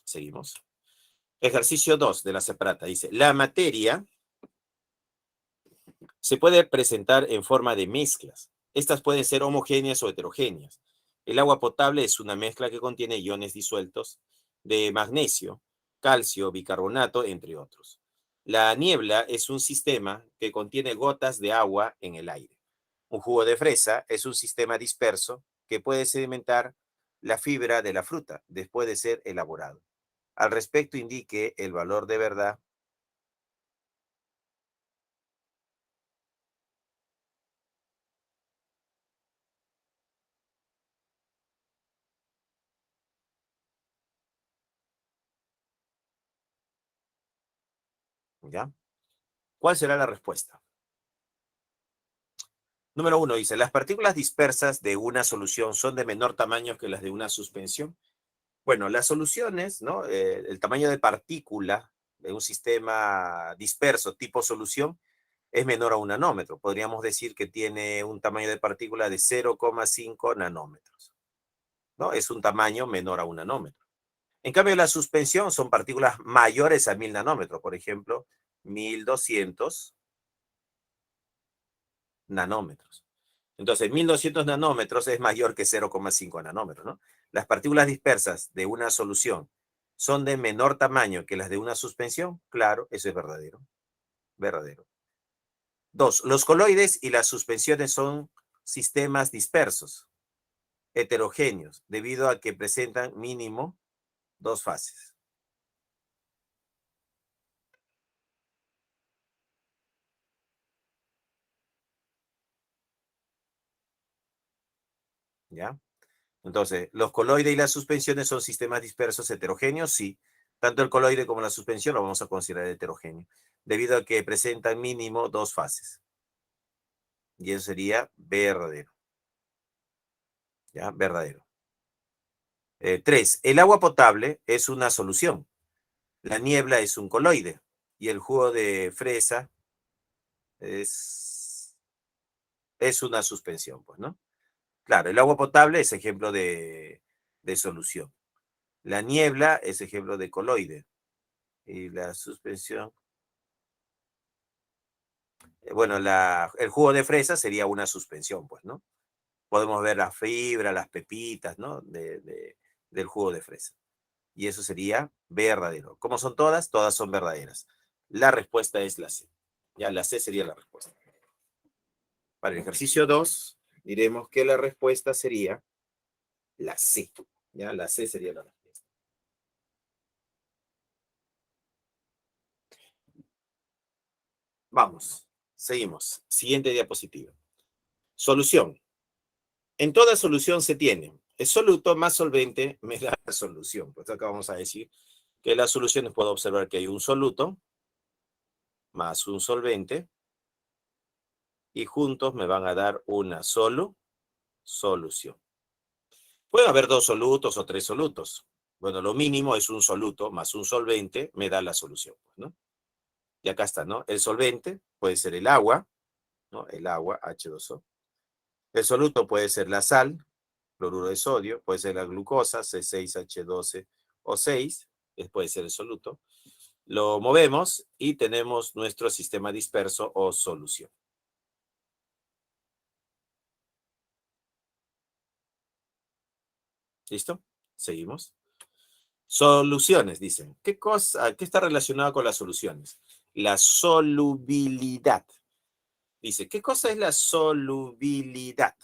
Seguimos. Ejercicio 2 de la separata. Dice, la materia se puede presentar en forma de mezclas. Estas pueden ser homogéneas o heterogéneas. El agua potable es una mezcla que contiene iones disueltos de magnesio, calcio, bicarbonato, entre otros. La niebla es un sistema que contiene gotas de agua en el aire. Un jugo de fresa es un sistema disperso que puede sedimentar la fibra de la fruta después de ser elaborado. Al respecto, indique el valor de verdad. ¿Ya? ¿Cuál será la respuesta? Número 1 dice, las partículas dispersas de una solución son de menor tamaño que las de una suspensión. Bueno, las soluciones, ¿no? El tamaño de partícula de un sistema disperso tipo solución es menor a 1 nanómetro. Podríamos decir que tiene un tamaño de partícula de 0,5 nanómetros, ¿no? Es un tamaño menor a 1 nanómetro. En cambio, la suspensión son partículas mayores a 1000 nanómetros, por ejemplo, 1200 nanómetros. Entonces, 1200 nanómetros es mayor que 0,5 nanómetros, ¿no? Las partículas dispersas de una solución son de menor tamaño que las de una suspensión. Claro, eso es verdadero. Verdadero. 2. Los coloides y las suspensiones son sistemas dispersos, heterogéneos, debido a que presentan mínimo 2 fases. ¿Ya? Entonces, los coloides y las suspensiones son sistemas dispersos heterogéneos, sí. Tanto el coloide como la suspensión lo vamos a considerar heterogéneo, debido a que presentan mínimo 2 fases. Y eso sería verdadero. ¿Ya? Verdadero. 3. El agua potable es una solución. La niebla es un coloide. Y el jugo de fresa es una suspensión, pues, ¿no? Claro, el agua potable es ejemplo de solución. La niebla es ejemplo de coloide. Y la suspensión, bueno, el jugo de fresa sería una suspensión, pues, ¿no? Podemos ver la fibra, las pepitas, ¿no? Del jugo de fresa. Y eso sería verdadero. ¿Cómo son todas? Todas son verdaderas. La respuesta es la C. Ya, la C sería la respuesta. Para el ejercicio 2, diremos que la respuesta sería la C. Ya, la C sería la respuesta. Vamos, seguimos. Siguiente diapositiva. Solución. En toda solución se tiene el soluto más solvente me da la solución. Pues acá vamos a decir Que las soluciones puedo observar que hay un soluto más un solvente y juntos me van a dar una solución. Puede haber dos solutos o tres solutos. Bueno, lo mínimo es un soluto más un solvente me da la solución, ¿no? Y acá está, ¿no? El solvente puede ser el agua, ¿no? El agua, H2O. El soluto puede ser la sal, cloruro de sodio, puede ser la glucosa, C6H12O6, puede ser el soluto. Lo movemos y tenemos nuestro sistema disperso o solución. ¿Listo? Seguimos. Soluciones, dicen. ¿Qué está relacionado con las soluciones? La solubilidad. Dice, ¿qué cosa es la solubilidad?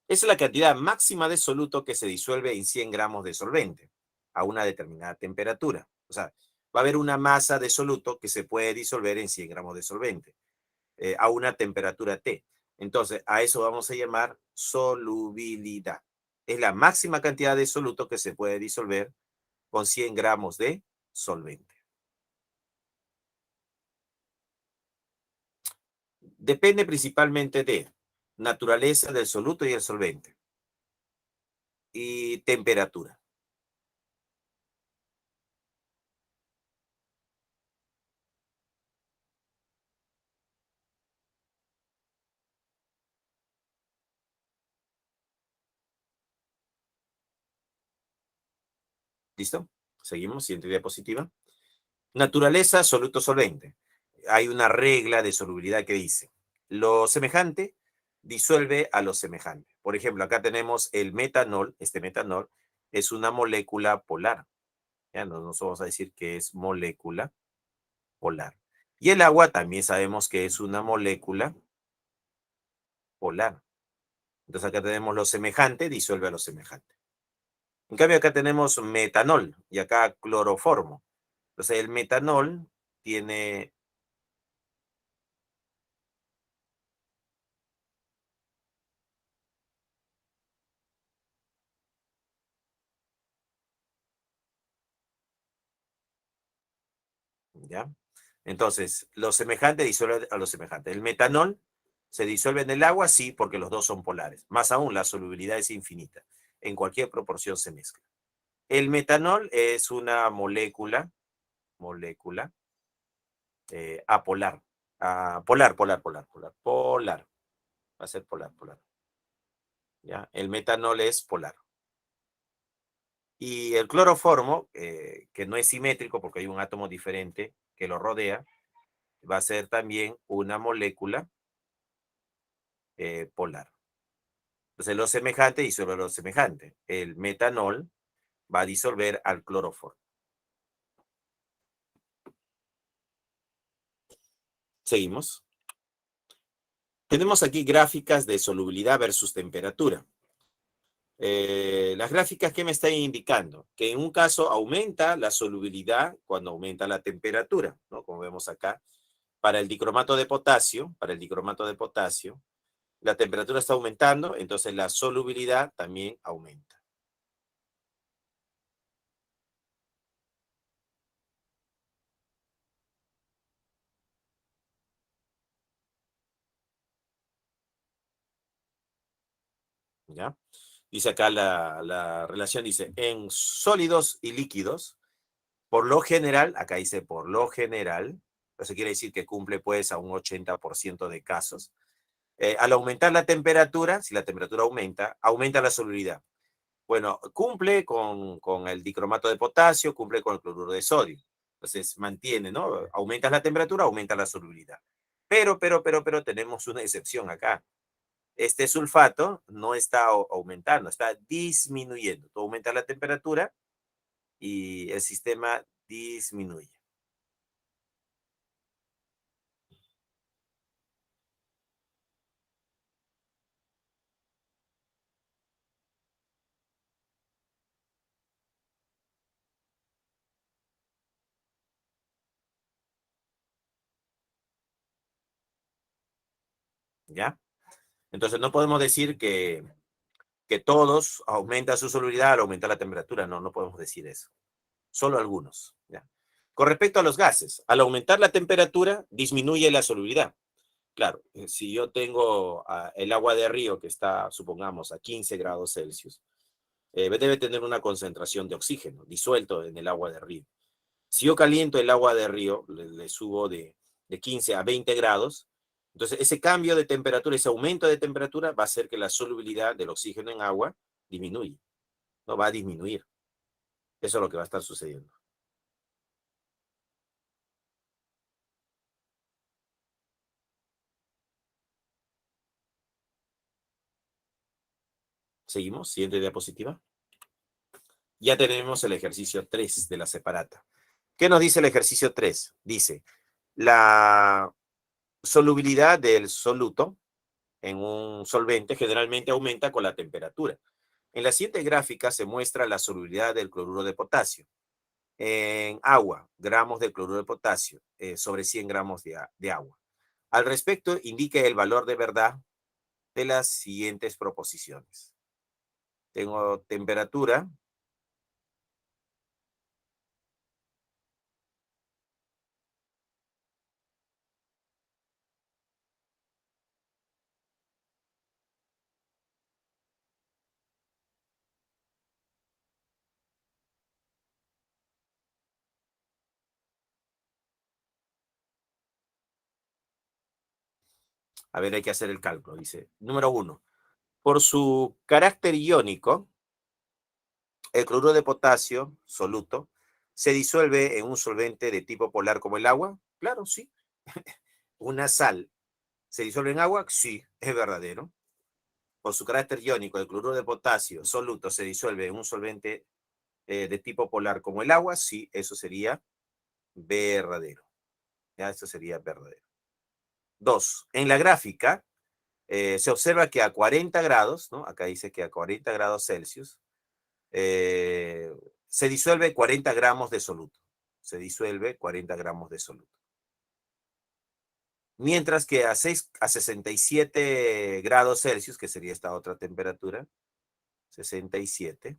Es la cantidad máxima de soluto que se disuelve en 100 gramos de solvente a una determinada temperatura. O sea, va a haber una masa de soluto que se puede disolver en 100 gramos de solvente a una temperatura T. Entonces, a eso vamos a llamar solubilidad. Es la máxima cantidad de soluto que se puede disolver con 100 gramos de solvente. Depende principalmente de naturaleza del soluto y el solvente y temperatura. ¿Listo? Seguimos, siguiente diapositiva. Naturaleza, soluto, solvente. Hay una regla de solubilidad que dice, lo semejante disuelve a lo semejante. Por ejemplo, acá tenemos el metanol. Este metanol es una molécula polar. Ya nos vamos a decir que es molécula polar. Y el agua también sabemos que es una molécula polar. Entonces acá tenemos lo semejante, disuelve a lo semejante. En cambio acá tenemos metanol y acá cloroformo. Entonces el metanol tiene, ¿ya? Entonces, lo semejante disuelve a lo semejante. El metanol se disuelve en el agua, sí, porque los dos son polares. Más aún, la solubilidad es infinita. En cualquier proporción se mezcla. El metanol es una molécula apolar. Polar. Va a ser polar. ¿Ya? El metanol es polar. Y el cloroformo, que no es simétrico porque hay un átomo diferente que lo rodea, va a ser también una molécula polar. Entonces, lo semejante disuelve lo semejante. El metanol va a disolver al cloroformo. Seguimos. Tenemos aquí gráficas de solubilidad versus temperatura. Las gráficas que me están indicando que en un caso aumenta la solubilidad cuando aumenta la temperatura, ¿no? Como vemos acá, para el dicromato de potasio, la temperatura está aumentando, entonces la solubilidad también aumenta. ¿Ya? Dice acá la relación, dice, en sólidos y líquidos, por lo general, acá dice por lo general, eso quiere decir que cumple pues a un 80% de casos. Al aumentar la temperatura, si la temperatura aumenta la solubilidad. Bueno, cumple con el dicromato de potasio, cumple con el cloruro de sodio. Entonces mantiene, ¿no? Aumentas la temperatura, aumenta la solubilidad. Pero tenemos una excepción acá. Este sulfato no está aumentando, está disminuyendo. Tú aumentas la temperatura y el sistema disminuye. ¿Ya? Entonces no podemos decir que todos aumentan su solubilidad al aumentar la temperatura. No podemos decir eso. Solo algunos. ¿Ya? Con respecto a los gases, al aumentar la temperatura, disminuye la solubilidad. Claro, si yo tengo el agua de río que está, supongamos, a 15 grados Celsius, debe tener una concentración de oxígeno disuelto en el agua de río. Si yo caliento el agua de río, le subo de 15 a 20 grados, entonces ese cambio de temperatura, ese aumento de temperatura va a hacer que la solubilidad del oxígeno en agua disminuya, no va a disminuir. Eso es lo que va a estar sucediendo. Seguimos, siguiente diapositiva. Ya tenemos el ejercicio 3 de la separata. ¿Qué nos dice el ejercicio 3? Dice, la solubilidad del soluto en un solvente generalmente aumenta con la temperatura. En la siguiente gráfica se muestra la solubilidad del cloruro de potasio. En agua, gramos de cloruro de potasio sobre 100 gramos de agua. Al respecto, indique el valor de verdad de las siguientes proposiciones. Tengo temperatura. A ver, hay que hacer el cálculo. Dice, número 1. Por su carácter iónico, el cloruro de potasio soluto se disuelve en un solvente de tipo polar como el agua. Claro, sí. Una sal se disuelve en agua. Sí, es verdadero. Por su carácter iónico, el cloruro de potasio soluto se disuelve en un solvente de tipo polar como el agua. Sí, eso sería verdadero. Ya, eso sería verdadero. 2. En la gráfica se observa que a 40 grados, ¿no? Acá dice que a 40 grados Celsius, se disuelve 40 gramos de soluto. Se disuelve 40 gramos de soluto. Mientras que a 67 grados Celsius, que sería esta otra temperatura, 67,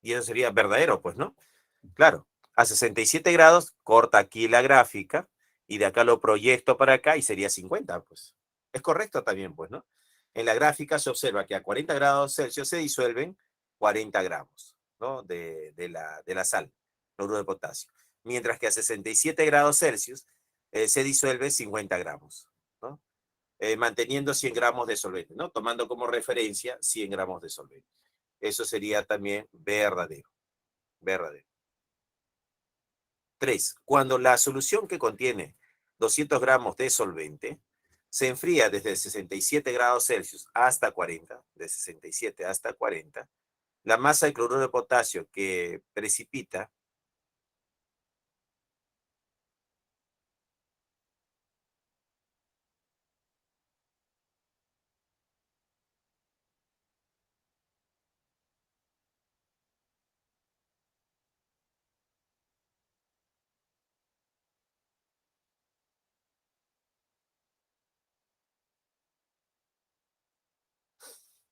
y eso sería verdadero, pues, ¿no? Claro, a 67 grados, corta aquí la gráfica y de acá lo proyecto para acá y sería 50, pues. Es correcto también, pues, ¿no? En la gráfica se observa que a 40 grados Celsius se disuelven 40 gramos, ¿no? De la sal, cloruro de potasio. Mientras que a 67 grados Celsius se disuelve 50 gramos, ¿no? Manteniendo 100 gramos de solvente, ¿no? Tomando como referencia 100 gramos de solvente. Eso sería también verdadero, verdadero. 3. Cuando la solución que contiene 200 gramos de solvente se enfría desde 67 grados Celsius hasta 40, de 67 hasta 40, la masa de cloruro de potasio que precipita,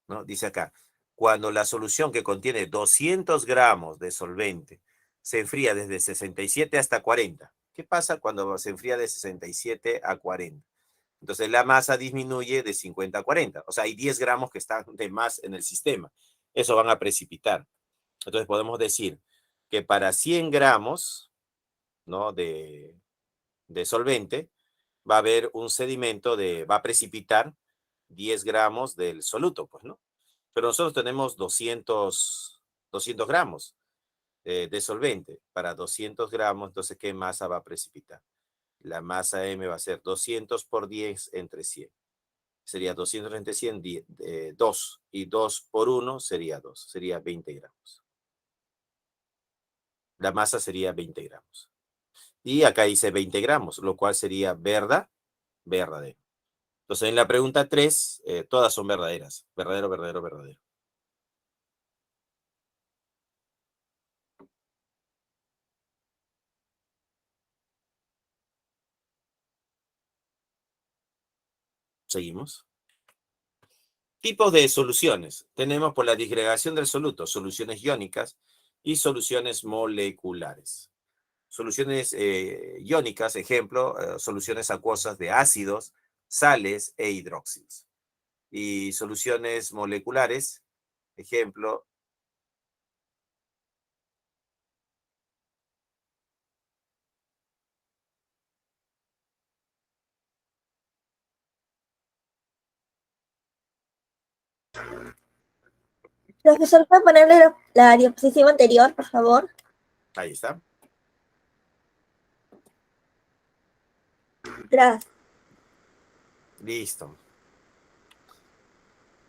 ¿no? Dice acá, cuando la solución que contiene 200 gramos de solvente se enfría desde 67 hasta 40. ¿Qué pasa cuando se enfría de 67 a 40? Entonces la masa disminuye de 50 a 40. O sea, hay 10 gramos que están de más en el sistema. Eso van a precipitar. Entonces podemos decir que para 100 gramos, ¿no? de solvente, va a haber un sedimento va a precipitar 10 gramos del soluto, pues, ¿no? Pero nosotros tenemos 200 gramos de solvente. Para 200 gramos, entonces, ¿qué masa va a precipitar? La masa M va a ser 200 por 10 entre 100. Sería 200 entre 100, 2. Y 2 por 1 sería 2. Sería 20 gramos. La masa sería 20 gramos. Y acá dice 20 gramos, lo cual sería verdadero. Entonces, en la pregunta 3, todas son verdaderas. Verdadero, verdadero, verdadero. Seguimos. Tipos de soluciones. Tenemos por la disgregación del soluto, soluciones iónicas y soluciones moleculares. Soluciones iónicas, ejemplo, soluciones acuosas de ácidos, sales e hidróxidos. Y soluciones moleculares, ejemplo, Profesor, ¿puede ponerle la diapositiva anterior, por favor? ahí está. Gracias. Listo.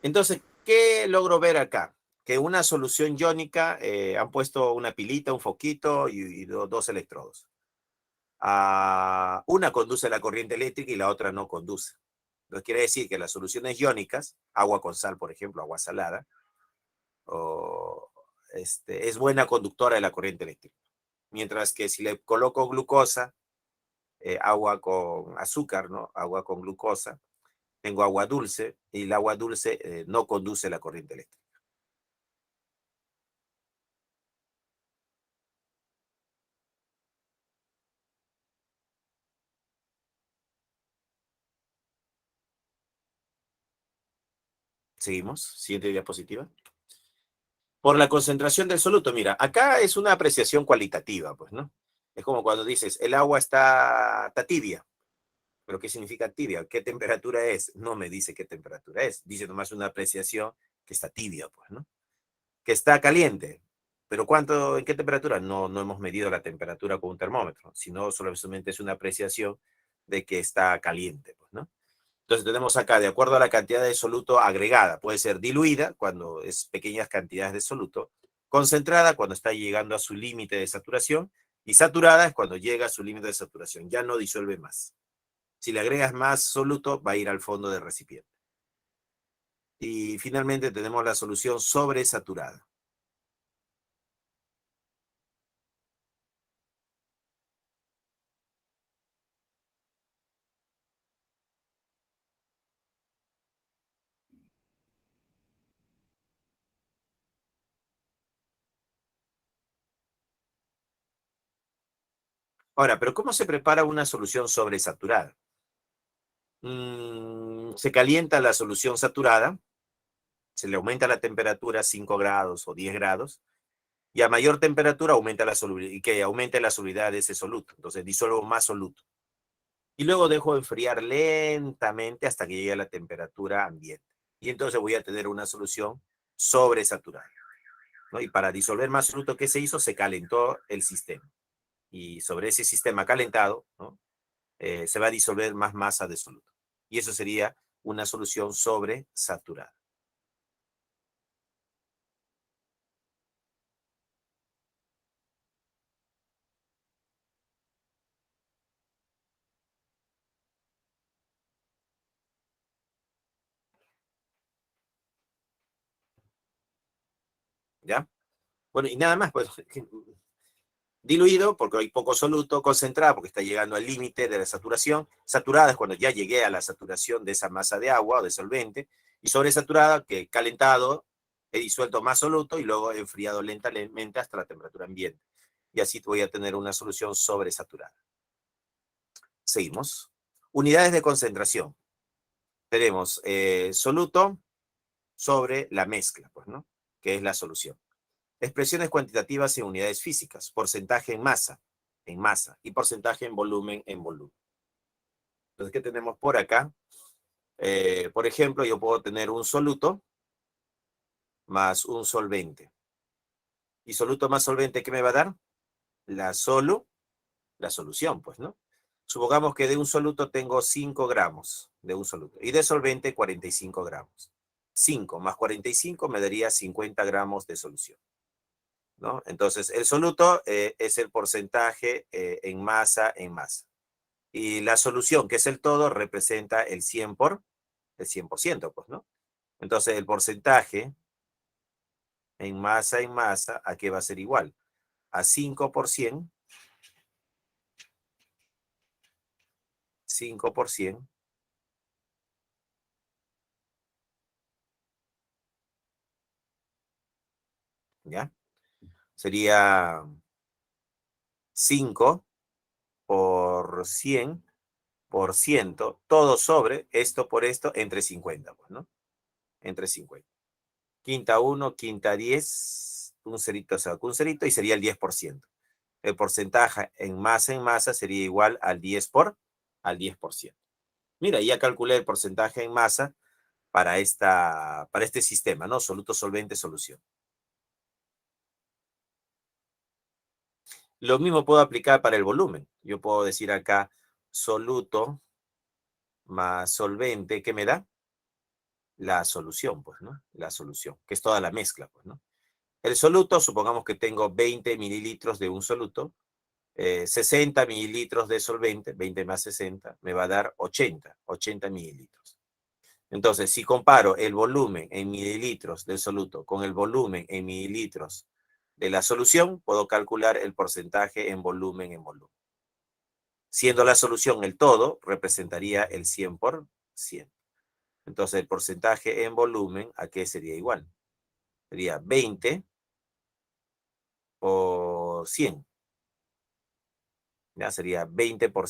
Entonces, ¿qué logro ver acá? Que una solución iónica, han puesto una pilita, un foquito y dos electrodos. Una conduce la corriente eléctrica y la otra no conduce. Entonces quiere decir que las soluciones iónicas, agua con sal, por ejemplo, agua salada, es buena conductora de la corriente eléctrica. Mientras que si le coloco glucosa, agua con azúcar, ¿no? Agua con glucosa, tengo agua dulce y el agua dulce no conduce la corriente eléctrica. Seguimos, siguiente diapositiva. Por la concentración del soluto, mira, acá es una apreciación cualitativa, pues, ¿no? Es como cuando dices, el agua está tibia. ¿Pero qué significa tibia? ¿Qué temperatura es? No me dice qué temperatura es. Dice nomás una apreciación que está tibia, pues, ¿no? Que está caliente. ¿Pero cuánto, en qué temperatura? No hemos medido la temperatura con un termómetro, sino solamente es una apreciación de que está caliente, pues, ¿no? Entonces tenemos acá, de acuerdo a la cantidad de soluto agregada, puede ser diluida, cuando es pequeñas cantidades de soluto, concentrada, cuando está llegando a su límite de saturación, y saturada es cuando llega a su límite de saturación, ya no disuelve más. Si le agregas más soluto, va a ir al fondo del recipiente. Y finalmente tenemos la solución sobresaturada. Ahora, ¿pero cómo se prepara una solución sobresaturada? Se calienta la solución saturada, se le aumenta la temperatura a 5 grados o 10 grados, y a mayor temperatura aumenta la solubilidad, y que aumente la solubilidad de ese soluto. Entonces disuelvo más soluto. Y luego dejo enfriar lentamente hasta que llegue a la temperatura ambiente. Y entonces voy a tener una solución sobresaturada, ¿no? Y para disolver más soluto, ¿qué se hizo? Se calentó el sistema. Y sobre ese sistema calentado, ¿no? Se va a disolver más masa de soluto. Y eso sería una solución sobresaturada. ¿Ya? Bueno, y nada más, pues, diluido porque hay poco soluto, concentrado porque está llegando al límite de la saturación, saturada es cuando ya llegué a la saturación de esa masa de agua o de solvente, y sobresaturada que calentado he disuelto más soluto y luego he enfriado lentamente hasta la temperatura ambiente. Y así voy a tener una solución sobresaturada. Seguimos. Unidades de concentración. Tenemos soluto sobre la mezcla, pues, ¿no? Que es la solución. Expresiones cuantitativas en unidades físicas, porcentaje en masa, y porcentaje en volumen. Entonces, ¿qué tenemos por acá? Por ejemplo, yo puedo tener un soluto más un solvente. ¿Y soluto más solvente qué me va a dar? La solución, pues, ¿no? Supongamos que de un soluto tengo 5 gramos de un soluto y de solvente 45 gramos. 5 más 45 me daría 50 gramos de solución. ¿no? Entonces, el soluto es el porcentaje en masa en masa. Y la solución, que es el todo, representa el 100%, pues, ¿no? Entonces, el porcentaje en masa, ¿a qué va a ser igual? A 5%, 5%, ¿ya? Sería 5 por 100%, todo sobre esto por esto, entre 50, pues, ¿no? Entre 50. Quinta 1, quinta 10, un cerito saca un cerito y sería el 10%. El porcentaje en masa sería igual al 10%. Mira, ya calculé el porcentaje en masa para este sistema, ¿no? Soluto, solvente, solución. Lo mismo puedo aplicar para el volumen. Yo puedo decir acá soluto más solvente, ¿qué me da? La solución, pues, ¿no? La solución, que es toda la mezcla, pues, ¿no? El soluto, supongamos que tengo 20 mililitros de un soluto, 60 mililitros de solvente, 20 más 60, me va a dar 80 mililitros. Entonces, si comparo el volumen en mililitros del soluto con el volumen en mililitros de la solución, puedo calcular el porcentaje en volumen en volumen. Siendo la solución el todo, representaría el 100%. Entonces, el porcentaje en volumen, ¿a qué sería igual? Sería 20 por 100. ¿Ya? Sería 20 por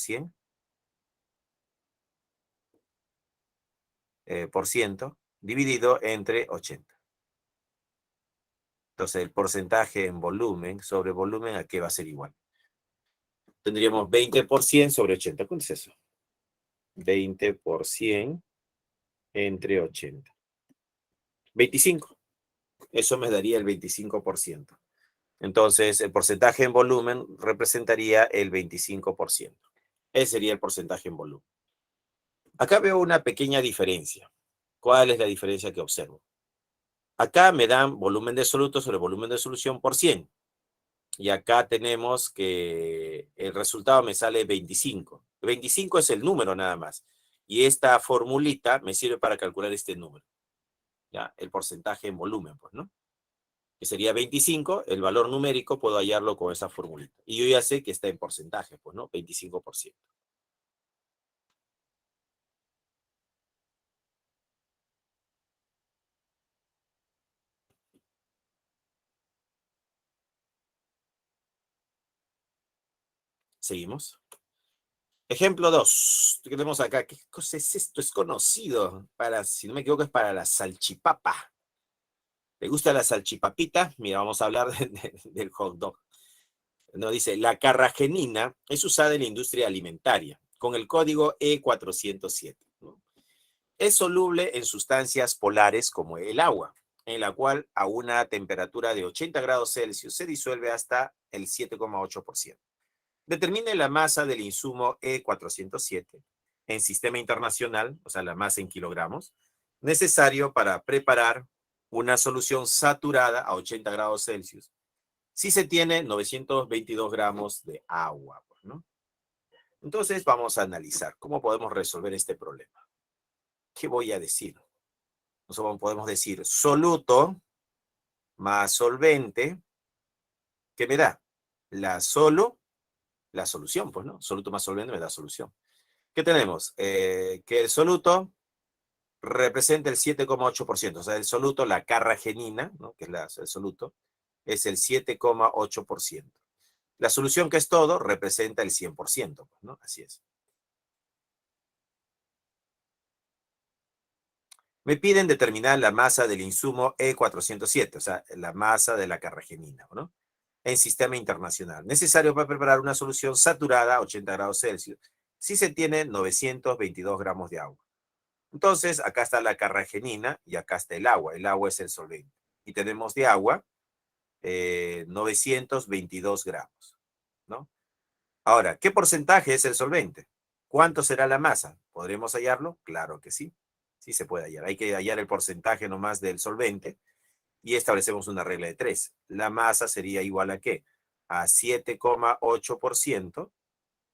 ciento dividido entre 80. Entonces, el porcentaje en volumen sobre volumen, ¿a qué va a ser igual? Tendríamos 20% sobre 80. ¿Cuánto es eso? 20% entre 80. 25. Eso me daría el 25%. Entonces, el porcentaje en volumen representaría el 25%. Ese sería el porcentaje en volumen. Acá veo una pequeña diferencia. ¿Cuál es la diferencia que observo? Acá me dan volumen de soluto sobre volumen de solución por 100. Y acá tenemos que el resultado me sale 25. 25 es el número nada más. Y esta formulita me sirve para calcular este número. ¿Ya? El porcentaje en volumen, pues, ¿no? Que sería 25, el valor numérico puedo hallarlo con esa formulita. Y yo ya sé que está en porcentaje, pues, ¿no? 25%. Seguimos. Ejemplo 2. ¿Qué tenemos acá? ¿Qué cosa es esto? Es conocido. Si no me equivoco, es para la salchipapa. ¿Te gusta la salchipapita? Mira, vamos a hablar del hot dog. Nos dice, la carragenina es usada en la industria alimentaria con el código E407. ¿No? Es soluble en sustancias polares como el agua, en la cual a una temperatura de 80 grados Celsius se disuelve hasta el 7,8%. Determine la masa del insumo E407 en sistema internacional, o sea, la masa en kilogramos, necesario para preparar una solución saturada a 80 grados Celsius. Si se tiene 922 gramos de agua, pues, ¿no? Entonces vamos a analizar cómo podemos resolver este problema. ¿Qué voy a decir? Nosotros podemos decir soluto más solvente, ¿qué me da? La solución, pues, ¿no? Soluto más solvente me da solución. ¿Qué tenemos? Que el soluto representa el 7,8%. O sea, el soluto, la carragenina, ¿no? Que es el soluto, es el 7,8%. La solución, que es todo, representa el 100%, pues, ¿no? Así es. Me piden determinar la masa del insumo E407, o sea, la masa de la carragenina, ¿no? En sistema internacional, necesario para preparar una solución saturada a 80 grados Celsius, si se tiene 922 gramos de agua. Entonces, acá está la carragenina y acá está el agua. El agua es el solvente. Y tenemos de agua 922 gramos, ¿no? Ahora, ¿qué porcentaje es el solvente? ¿Cuánto será la masa? ¿Podremos hallarlo? Claro que sí. Sí se puede hallar. Hay que hallar el porcentaje nomás del solvente. y establecemos una regla de 3. La masa sería igual a ¿qué? A 7,8%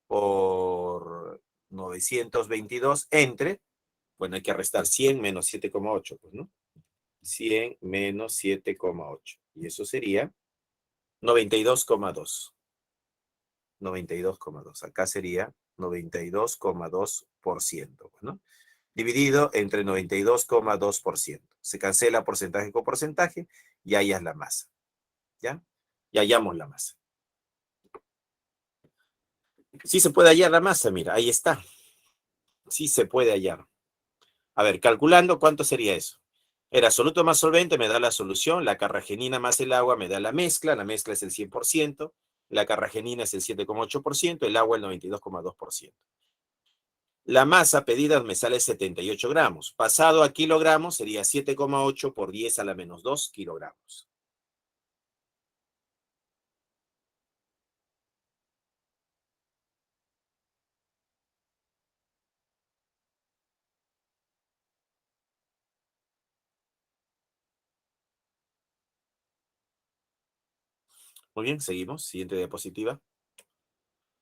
por 922 entre, bueno, hay que restar 100 menos 7,8, pues, ¿no? 100 menos 7,8. Y eso sería 92,2. 92,2. Acá sería 92,2%, pues, ¿no? Dividido entre 92,2%. Se cancela porcentaje con porcentaje y hallas la masa. ¿Ya? Y hallamos la masa. Sí se puede hallar la masa, mira, ahí está. Sí se puede hallar. A ver, calculando, ¿cuánto sería eso? El absoluto más solvente me da la solución, la carragenina más el agua me da la mezcla es el 100%, la carragenina es el 7,8%, el agua el 92,2%. La masa pedida me sale 78 gramos. Pasado a kilogramos sería 7,8 por 10 a la menos 2 kilogramos. Muy bien, seguimos. Siguiente diapositiva.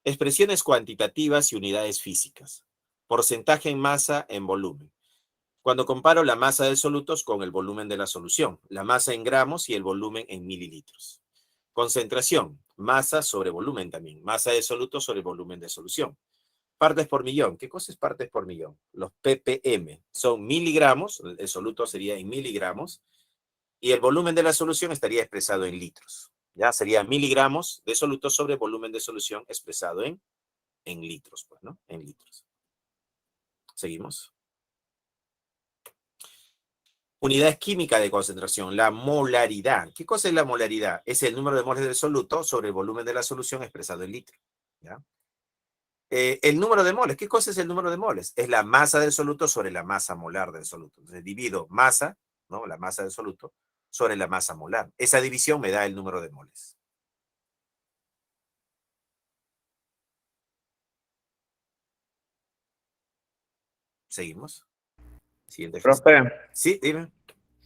Expresiones cuantitativas y unidades físicas. Porcentaje en masa en volumen. Cuando comparo la masa de solutos con el volumen de la solución, la masa en gramos y el volumen en mililitros. Concentración, masa sobre volumen también, masa de solutos sobre volumen de solución. Partes por millón, ¿qué cosa es partes por millón? Los ppm son miligramos, el soluto sería en miligramos, y el volumen de la solución estaría expresado en litros. Ya sería miligramos de soluto sobre volumen de solución expresado en litros, pues, ¿no? En litros. Seguimos. Unidades químicas de concentración, la molaridad. ¿Qué cosa es la molaridad? Es el número de moles del soluto sobre el volumen de la solución expresado en litro. ¿Ya? El número de moles. ¿Qué cosa es el número de moles? Es la masa del soluto sobre la masa molar del soluto. Entonces divido masa, ¿no? La masa del soluto, sobre la masa molar. Esa división me da el número de moles. Seguimos. Siguiente ejercicio. Profe, Sí, dime.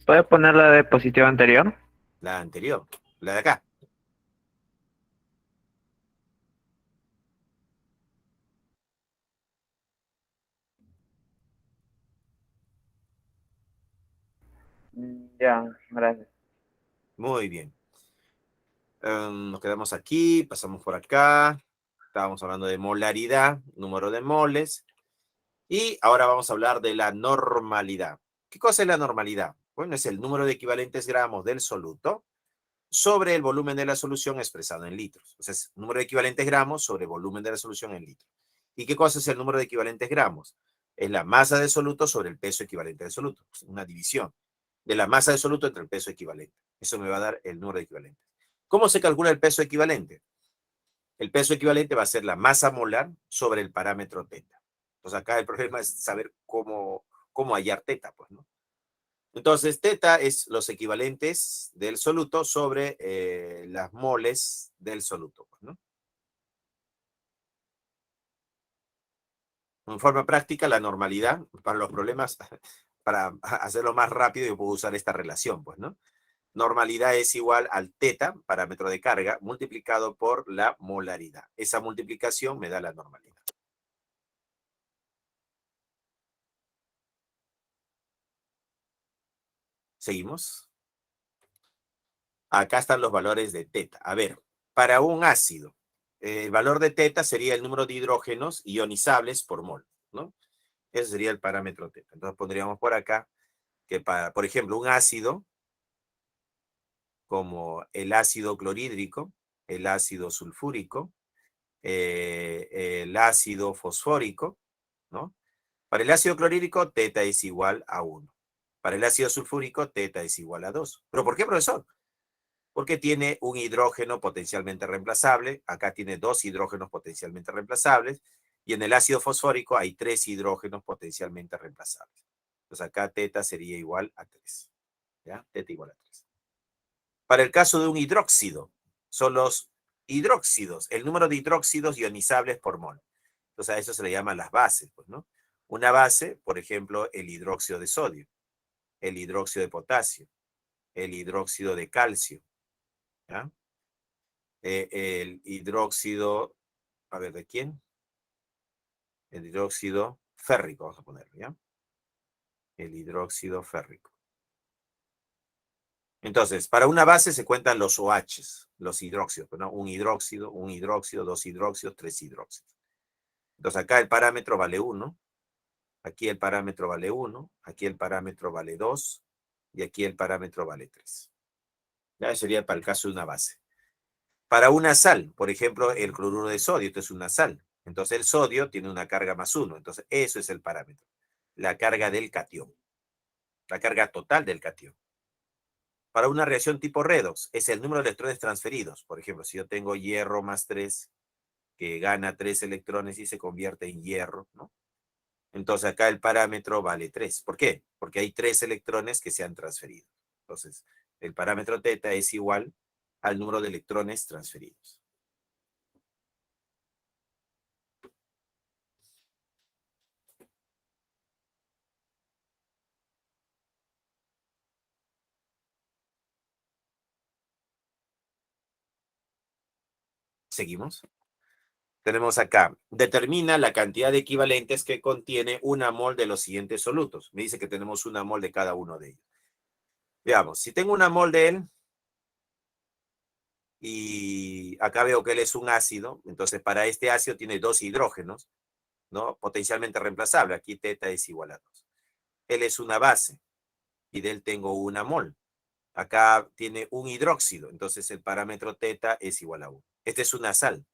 ¿puede poner la diapositiva anterior? La anterior. La de acá. Ya, gracias. Muy bien. Nos quedamos aquí, pasamos por acá. Estábamos hablando de molaridad, número de moles. Y ahora vamos a hablar de la normalidad. ¿Qué cosa es la normalidad? Bueno, es el número de equivalentes gramos del soluto sobre el volumen de la solución expresado en litros. O sea, es número de equivalentes gramos sobre volumen de la solución en litros. ¿Y qué cosa es el número de equivalentes gramos? Es la masa del soluto sobre el peso equivalente del soluto. Es una división de la masa del soluto entre el peso equivalente. Eso me va a dar el número de equivalentes. ¿Cómo se calcula el peso equivalente? El peso equivalente va a ser la masa molar sobre el parámetro teta. Entonces acá el problema es saber cómo hallar teta, pues, ¿no? Entonces, teta es los equivalentes del soluto sobre las moles del soluto, pues, ¿no? En forma práctica, la normalidad, para los problemas, para hacerlo más rápido, yo puedo usar esta relación, pues, ¿no? Normalidad es igual al teta, parámetro de carga, multiplicado por la molaridad. Esa multiplicación me da la normalidad. Seguimos. Acá están los valores de teta. A ver, para un ácido, el valor de teta sería el número de hidrógenos ionizables por mol, ¿no? Ese sería el parámetro teta. Entonces pondríamos por acá que para, por ejemplo, un ácido como el ácido clorhídrico, el ácido sulfúrico, el ácido fosfórico, ¿no? Para el ácido clorhídrico, teta es igual a 1. Para el ácido sulfúrico, teta es igual a 2. ¿Pero por qué, profesor? Porque tiene un hidrógeno potencialmente reemplazable. Acá tiene 2 hidrógenos potencialmente reemplazables. Y en el ácido fosfórico hay 3 hidrógenos potencialmente reemplazables. Entonces acá teta sería igual a 3. ¿Ya? Teta igual a 3. Para el caso de un hidróxido, son los hidróxidos, el número de hidróxidos ionizables por mol. Entonces a eso se le llaman las bases, pues, ¿no? Una base, por ejemplo, el hidróxido de sodio, el hidróxido de potasio, el hidróxido de calcio, ¿ya? El hidróxido, a ver, ¿de quién? El hidróxido férrico, vamos a ponerlo, ¿ya? El hidróxido férrico. Entonces, para una base se cuentan los OHs, los hidróxidos, ¿no? Un hidróxido, dos hidróxidos, tres hidróxidos. Entonces, acá el parámetro vale 1, aquí el parámetro vale 1, aquí el parámetro vale 2, y aquí el parámetro vale 3. Ya, eso sería para el caso de una base. Para una sal, por ejemplo, el cloruro de sodio, esto es una sal. Entonces, el sodio tiene una carga más 1. Entonces, eso es el parámetro. La carga del catión. La carga total del catión. Para una reacción tipo redox, es el número de electrones transferidos. Por ejemplo, si yo tengo hierro más 3, que gana 3 electrones y se convierte en hierro, ¿no? Entonces acá el parámetro vale 3. ¿Por qué? Porque hay 3 electrones que se han transferido. Entonces, el parámetro teta es igual al número de electrones transferidos. Seguimos. Tenemos acá, determina la cantidad de equivalentes que contiene una mol de los siguientes solutos. Me dice que tenemos una mol de cada uno de ellos. Veamos, si tengo una mol de él, y acá veo que él es un ácido, entonces para este ácido tiene 2 hidrógenos, ¿no? Potencialmente reemplazable, aquí teta es igual a 2. Él es una base, y de él tengo una mol. Acá tiene un hidróxido, entonces el parámetro teta es igual a 1. Esta es una sal.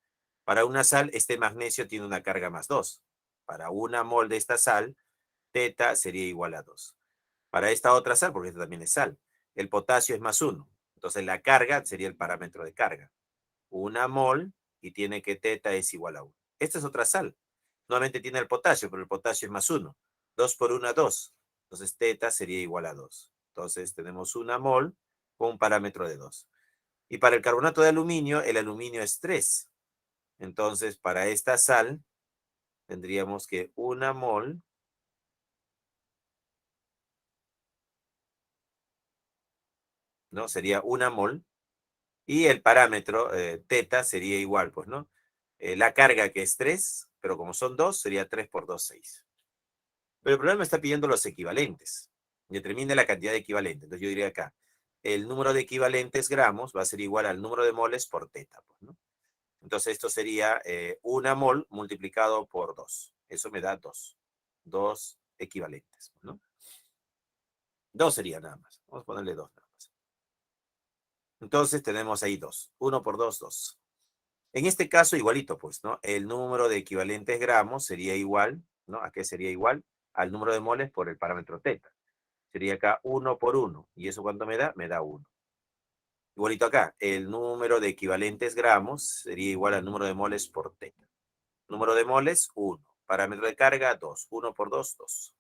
Para una sal, este magnesio tiene una carga más 2. Para una mol de esta sal, teta sería igual a 2. Para esta otra sal, porque esta también es sal, el potasio es más 1. Entonces la carga sería el parámetro de carga. Una mol y tiene que teta es igual a 1. Esta es otra sal. Nuevamente tiene el potasio, pero el potasio es más 1. 2 por 1, 2. Entonces teta sería igual a 2. Entonces tenemos una mol con un parámetro de 2. Y para el carbonato de aluminio, el aluminio es 3. Entonces para esta sal tendríamos que una mol ¿no? Sería una mol. Y el parámetro teta sería igual, pues, ¿no? La carga que es 3, pero como son 2, sería 3 por 2, 6. Pero el problema está pidiendo los equivalentes. Determine la cantidad de equivalentes. Entonces yo diría acá, el número de equivalentes gramos va a ser igual al número de moles por teta, pues, ¿no? Entonces esto sería una mol multiplicado por 2. Eso me da 2. 2 equivalentes, ¿no? 2 sería nada más. Vamos a ponerle 2 nada más. Entonces tenemos ahí 2. 1 por 2, 2. En este caso, igualito, pues, ¿no? El número de equivalentes gramos sería igual, ¿no? ¿A qué sería igual? Al número de moles por el parámetro teta. Sería acá 1 por 1. ¿Y eso cuánto me da? Me da 1. Igualito acá, el número de equivalentes gramos sería igual al número de moles por teta. Número de moles, 1. Parámetro de carga, 2. 1 por 2, 2.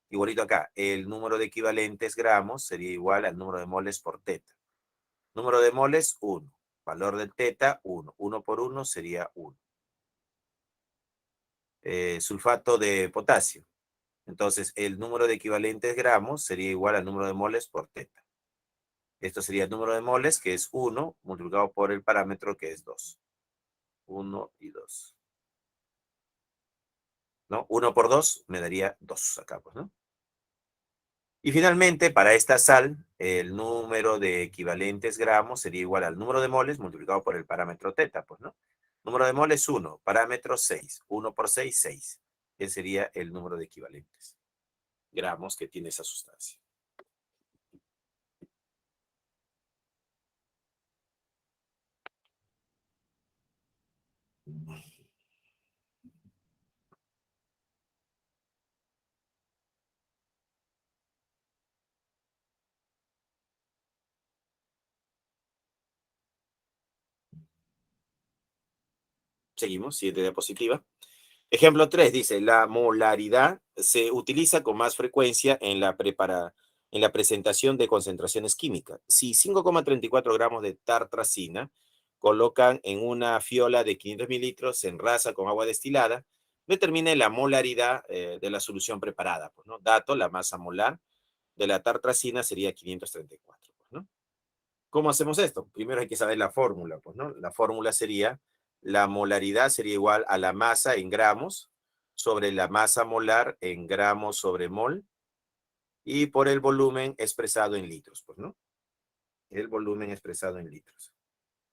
Igualito acá, el número de equivalentes gramos sería igual al número de moles por teta. Número de moles, 1. Valor del teta, 1. 1 por 1 sería 1. Sulfato de potasio. Entonces, el número de equivalentes gramos sería igual al número de moles por teta. Esto sería el número de moles, que es 1, multiplicado por el parámetro, que es 2. 1 y 2. ¿No? 1 por 2 me daría 2 acá, pues, ¿no? Y finalmente, para esta sal, el número de equivalentes gramos sería igual al número de moles multiplicado por el parámetro teta, pues, ¿no? Número de moles 1, parámetro 6. 1 por 6, 6. Ese sería el número de equivalentes gramos que tiene esa sustancia. Seguimos, siguiente diapositiva. Ejemplo 3 dice, la molaridad se utiliza con más frecuencia en la presentación de concentraciones químicas. Si 5,34 gramos de tartrazina colocan en una fiola de 500 mililitros, se enrasa con agua destilada, determine la molaridad de la solución preparada. Pues, ¿no? Dato, la masa molar de la tartrazina sería 534. Pues, ¿no? ¿Cómo hacemos esto? Primero hay que saber la fórmula, pues, ¿no? La fórmula sería, la molaridad sería igual a la masa en gramos sobre la masa molar en gramos sobre mol y por el volumen expresado en litros, pues, ¿no? El volumen expresado en litros.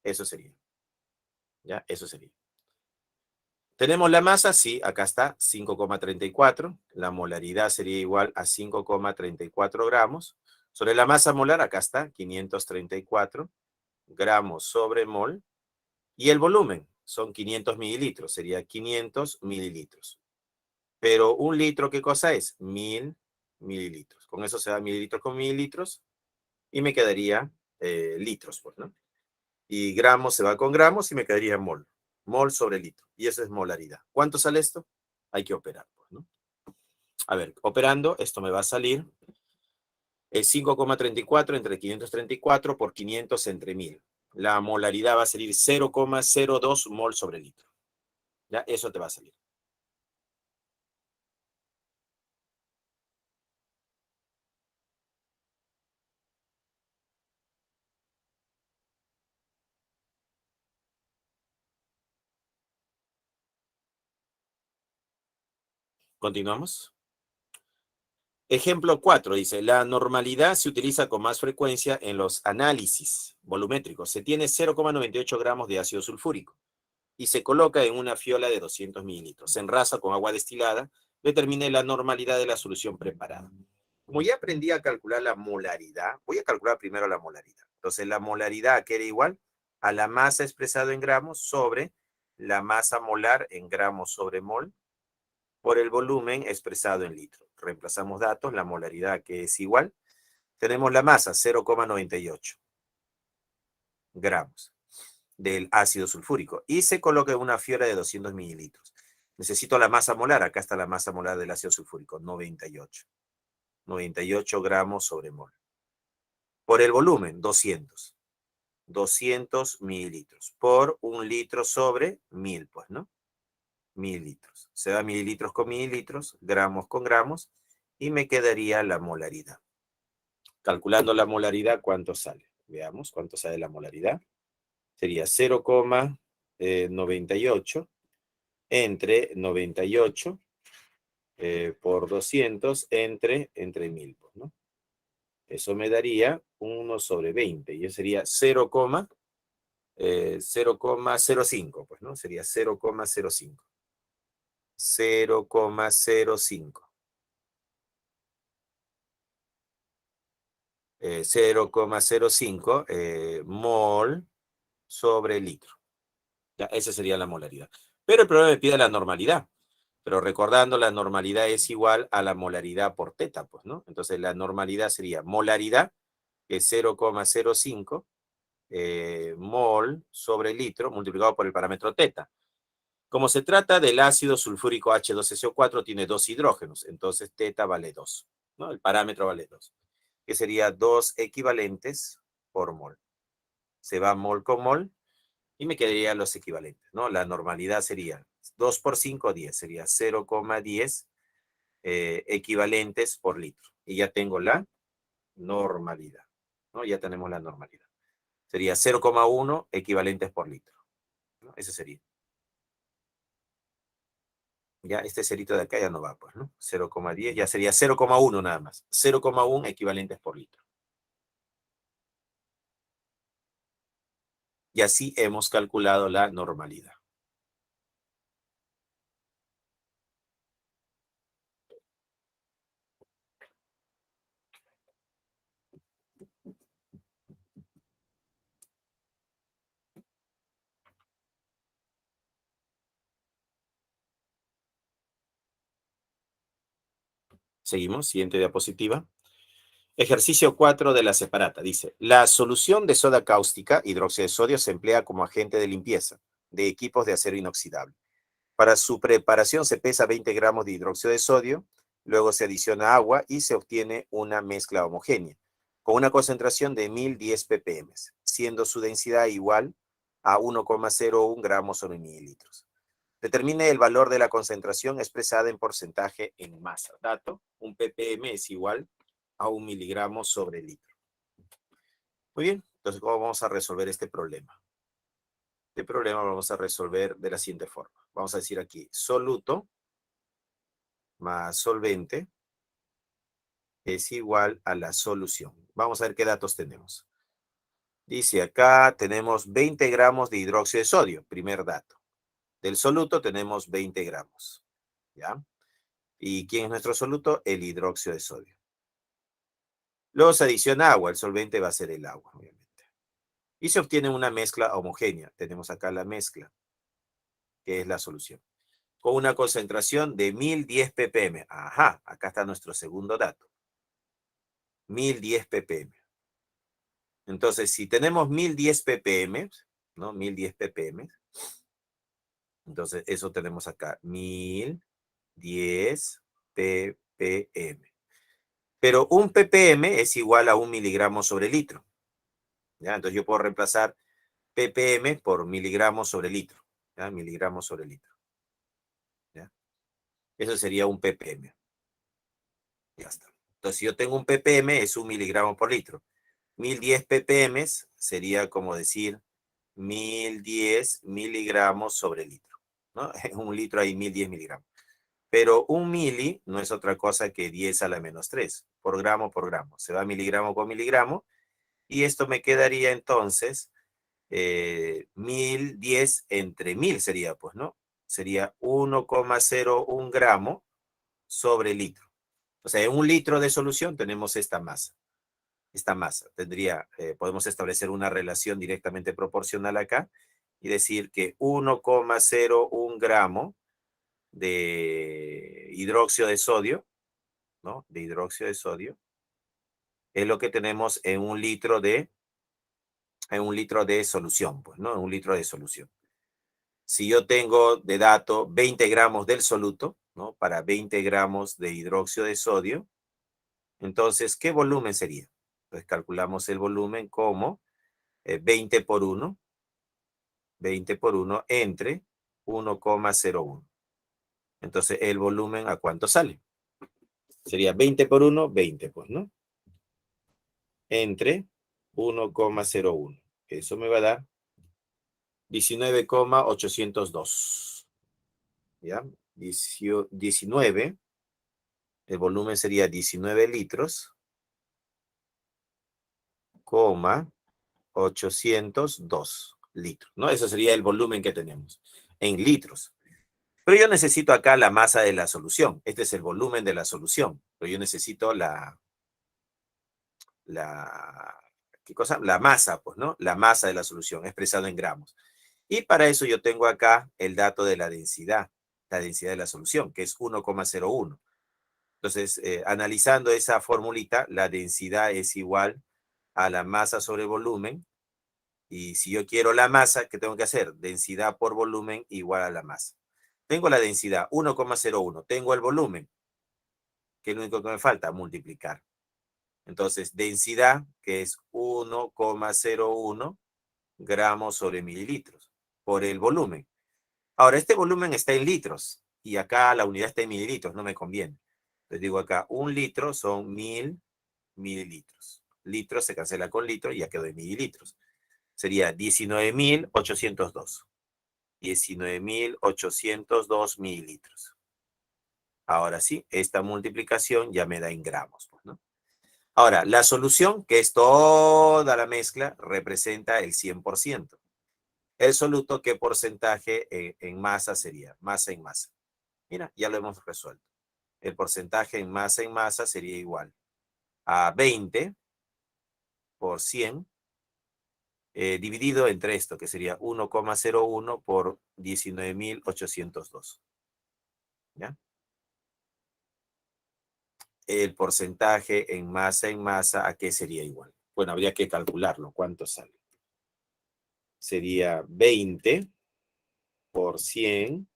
Eso sería. ¿Ya? Eso sería. ¿Tenemos la masa? Sí, acá está, 5,34. La molaridad sería igual a 5,34 gramos. Sobre la masa molar, acá está, 534 gramos sobre mol. Y el volumen son 500 mililitros, sería 500 mililitros. Pero un litro, ¿qué cosa es? 1000 mililitros. Con eso se da mililitros con mililitros y me quedaría litros, pues, ¿no? Y gramos se va con gramos y me quedaría mol. Mol sobre litro. Y eso es molaridad. ¿Cuánto sale esto? Hay que operar, pues, ¿no? A ver, operando, esto me va a salir 5,34 entre 534 por 500 entre 1000. La molaridad va a salir 0,02 mol sobre litro. ¿Ya? Eso te va a salir. Continuamos. Ejemplo 4 dice, la normalidad se utiliza con más frecuencia en los análisis volumétricos. Se tiene 0,98 gramos de ácido sulfúrico y se coloca en una fiola de 200 mililitros. Se enrasa con agua destilada. Determine la normalidad de la solución preparada. Como ya aprendí a calcular la molaridad, voy a calcular primero la molaridad. Entonces, la molaridad que era igual a la masa expresado en gramos sobre la masa molar en gramos sobre mol por el volumen expresado en litro. Reemplazamos datos, la molaridad que es igual. Tenemos la masa, 0,98 gramos del ácido sulfúrico y se coloca en una fiola de 200 mililitros. Necesito la masa molar, acá está la masa molar del ácido sulfúrico, 98. 98 gramos sobre mol. Por el volumen, 200. 200 mililitros por un litro sobre 1000, pues, ¿no? Mililitros. Se da mililitros con mililitros, gramos con gramos, y me quedaría la molaridad. Calculando la molaridad, ¿cuánto sale? Veamos cuánto sale la molaridad. Sería 0,98 entre 98 por 200 entre 1000, pues, ¿no? Eso me daría 1 sobre 20, y eso sería 0,05, pues, ¿no? Sería 0,05. 0,05. 0,05 mol sobre litro. Ya, esa sería la molaridad. Pero el problema me pide la normalidad. Pero recordando, la normalidad es igual a la molaridad por teta, pues, ¿no? Entonces, la normalidad sería molaridad, que es 0,05 mol sobre litro, multiplicado por el parámetro teta. Como se trata del ácido sulfúrico H2SO4, tiene 2 hidrógenos, entonces teta vale 2, ¿no? El parámetro vale 2, que sería 2 equivalentes por mol. Se va mol con mol y me quedarían los equivalentes, ¿no? La normalidad sería 2 por 5, 10, sería 0,10 equivalentes por litro. Y ya tengo la normalidad, ¿no? Ya tenemos la normalidad. Sería 0,1 equivalentes por litro, ¿no? Ese sería. Ya este cerito de acá ya no va, pues, ¿no? 0,10, ya sería 0,1 nada más. 0,1 equivalentes por litro. Y así hemos calculado la normalidad. Seguimos, siguiente diapositiva. Ejercicio 4 de la separata. Dice, la solución de soda cáustica, hidróxido de sodio, se emplea como agente de limpieza de equipos de acero inoxidable. Para su preparación se pesa 20 gramos de hidróxido de sodio, luego se adiciona agua y se obtiene una mezcla homogénea, con una concentración de 1010 ppm, siendo su densidad igual a 1,01 gramos sobre mililitros. Determine el valor de la concentración expresada en porcentaje en masa. Dato, un ppm es igual a 1 miligramo sobre litro. Muy bien, Entonces, ¿cómo vamos a resolver este problema? Este problema lo vamos a resolver de la siguiente forma. Vamos a decir aquí, soluto más solvente es igual a la solución. Vamos a ver qué datos tenemos. Dice acá tenemos 20 gramos de hidróxido de sodio, primer dato. Del soluto tenemos 20 gramos, ¿ya? ¿Y quién es nuestro soluto? El hidróxido de sodio. Luego se adiciona agua, el solvente va a ser el agua, obviamente. Y se obtiene una mezcla homogénea. Tenemos acá la mezcla, que es la solución. Con una concentración de 1010 ppm. Ajá, acá está nuestro segundo dato. 1010 ppm. Entonces, si tenemos 1010 ppm, ¿no? 1010 ppm. Entonces, eso tenemos acá. 1010 ppm. Pero un ppm es igual a 1 miligramo sobre litro. ¿Ya? Entonces, yo puedo reemplazar ppm por miligramos sobre litro. ¿Ya? Miligramos sobre litro. ¿Ya? Eso sería un ppm. Ya está. Entonces, si yo tengo un ppm, es 1 miligramo por litro. 1010 ppm sería como decir 1010 miligramos sobre litro, ¿no? En un litro hay 1010 miligramos. Pero un mili no es otra cosa que 10 a la menos 3, por gramo por gramo. Se va miligramo por miligramo, y esto me quedaría entonces 1010 entre 1000 sería, pues, ¿no? Sería 1,01 gramo sobre litro. O sea, en un litro de solución tenemos esta masa. Esta masa tendría, podemos establecer una relación directamente proporcional acá y decir que 1,01 gramo de hidróxido de sodio, ¿no? De hidróxido de sodio es lo que tenemos en un litro de solución, pues, ¿no? En un litro de solución. Si yo tengo de dato 20 gramos del soluto, ¿no? Para 20 gramos de hidróxido de sodio, entonces, ¿qué volumen sería? Pues calculamos el volumen como 20 por 1 entre 1,01. Entonces, ¿el volumen a cuánto sale? Sería 20 por 1, 20, pues, ¿no? Entre 1,01. Eso me va a dar 19,802. ¿Ya? 19, el volumen sería 19 litros, 802 litros, ¿no? Eso sería el volumen que tenemos en litros. Pero yo necesito acá la masa de la solución. Este es el volumen de la solución. Pero yo necesito ¿qué cosa? La masa, pues, ¿no? La masa de la solución expresado en gramos. Y para eso yo tengo acá el dato de la densidad de la solución, que es 1,01. Entonces, analizando esa formulita, la densidad es igual a la masa sobre volumen. Y si yo quiero la masa, ¿qué tengo que hacer? Densidad por volumen igual a la masa. Tengo la densidad 1,01. Tengo el volumen. ¿Qué es lo único que me falta? Multiplicar. Entonces, densidad, que es 1,01 gramos sobre mililitros, por el volumen. Ahora, este volumen está en litros, y acá la unidad está en mililitros, no me conviene. Les digo acá, 1 litro son 1000 mililitros. Litros se cancela con litro y ya quedó en mililitros. Sería 19,802. 19,802 mililitros. Ahora sí, esta multiplicación ya me da en gramos, pues, ¿no? Ahora, la solución, que es toda la mezcla, representa el 100%. El soluto, ¿qué porcentaje en masa sería? Masa en masa. Mira, ya lo hemos resuelto. El porcentaje en masa sería igual a 20 por 100 dividido entre esto, que sería 1,01 por 19,802. ¿Ya? El porcentaje en masa, ¿a qué sería igual? Bueno, habría que calcularlo. ¿Cuánto sale? Sería 20 por 100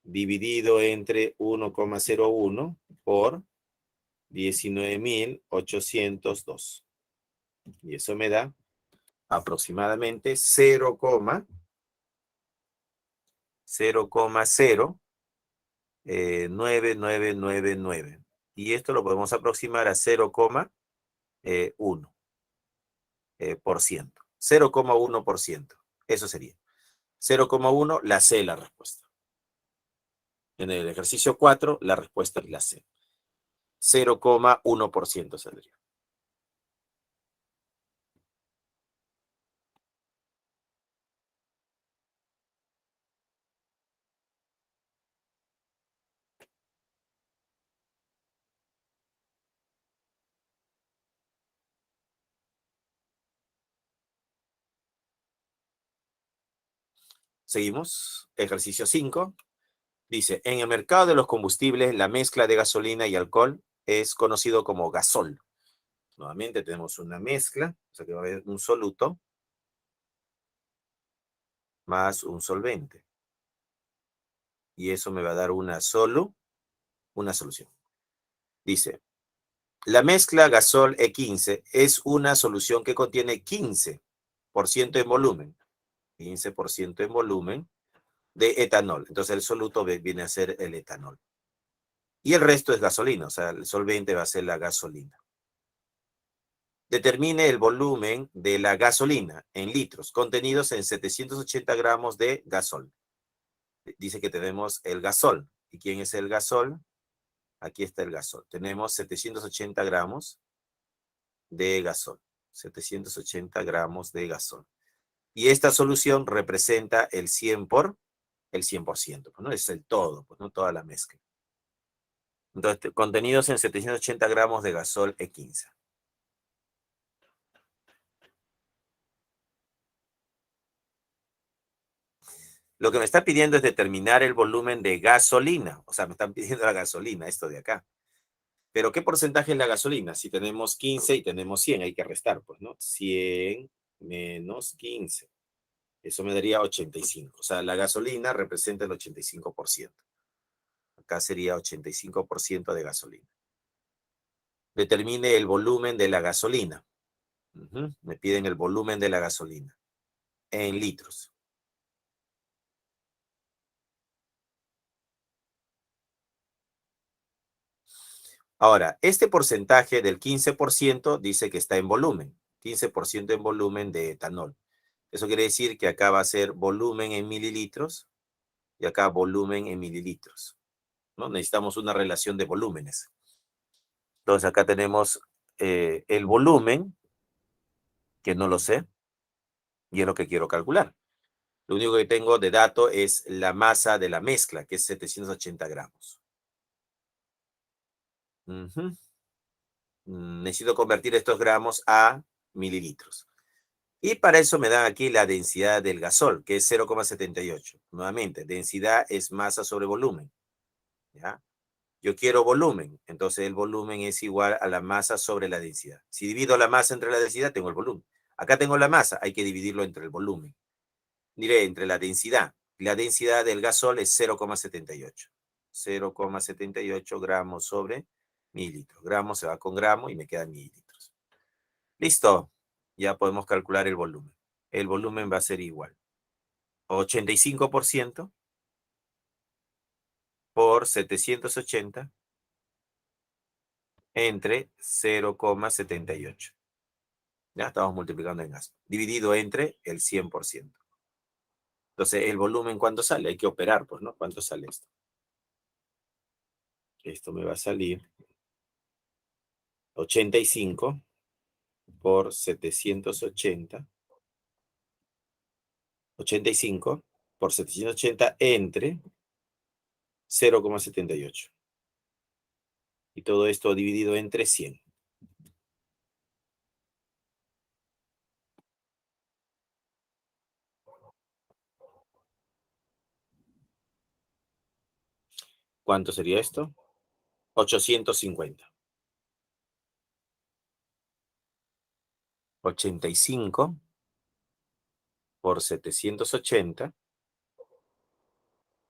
dividido entre 1,01 por 19,802. Y eso me da aproximadamente 0,09999. Y esto lo podemos aproximar a 0,1. por ciento. 0,1%. Eso sería. 0,1, la C la respuesta. En el ejercicio 4, la respuesta es la C. 0,1% saldría. Seguimos. Ejercicio 5. Dice, en el mercado de los combustibles, la mezcla de gasolina y alcohol es conocido como gasol. Nuevamente tenemos una mezcla, o sea que va a haber un soluto más un solvente. Y eso me va a dar una solución. Dice, la mezcla gasol E15 es una solución que contiene 15% en volumen. 15% en volumen de etanol. Entonces el soluto viene a ser el etanol. Y el resto es gasolina, o sea, el solvente va a ser la gasolina. Determine el volumen de la gasolina en litros, contenidos en 780 gramos de gasol. Dice que tenemos el gasol. ¿Y quién es el gasol? Aquí está el gasol. Tenemos 780 gramos de gasol. 780 gramos de gasol. Y esta solución representa el 100%, pues, ¿no? Es el todo, pues, ¿no? Toda la mezcla. Entonces, contenidos en 780 gramos de gasol E15. Lo que me está pidiendo es determinar el volumen de gasolina. O sea, me están pidiendo la gasolina, esto de acá. Pero ¿qué porcentaje es la gasolina? Si tenemos 15 y tenemos 100, hay que restar, pues, ¿no? 100 menos 15. Eso me daría 85. O sea, la gasolina representa el 85%. Acá sería 85% de gasolina. Determine el volumen de la gasolina. Me piden el volumen de la gasolina en litros. Ahora, este porcentaje del 15% dice que está en volumen. 15% en volumen de etanol. Eso quiere decir que acá va a ser volumen en mililitros y acá volumen en mililitros, ¿no? Necesitamos una relación de volúmenes. Entonces acá tenemos el volumen, que no lo sé, y es lo que quiero calcular. Lo único que tengo de dato es la masa de la mezcla, que es 780 gramos. Necesito convertir estos gramos a mililitros. Y para eso me dan aquí la densidad del gasol, que es 0,78. Nuevamente, densidad es masa sobre volumen. ¿Ya? Yo quiero volumen, entonces el volumen es igual a la masa sobre la densidad. Si divido la masa entre la densidad, tengo el volumen. Acá tengo la masa, hay que dividirlo entre el volumen. Diré, entre la densidad. La densidad del gasol es 0,78. 0,78 gramos sobre mililitros. Gramo se va con gramo y me quedan mililitros. Listo. Ya podemos calcular el volumen. El volumen va a ser igual. 85% por 780 entre 0,78. Ya estamos multiplicando en gas. Dividido entre el 100%. Entonces, el volumen, ¿cuánto sale? Hay que operar, pues, ¿no? ¿Cuánto sale esto? Esto me va a salir 85 por 780. 85 por 780 entre 0,78. Y todo esto dividido entre 100. ¿Cuánto sería esto? 850. 85 por 780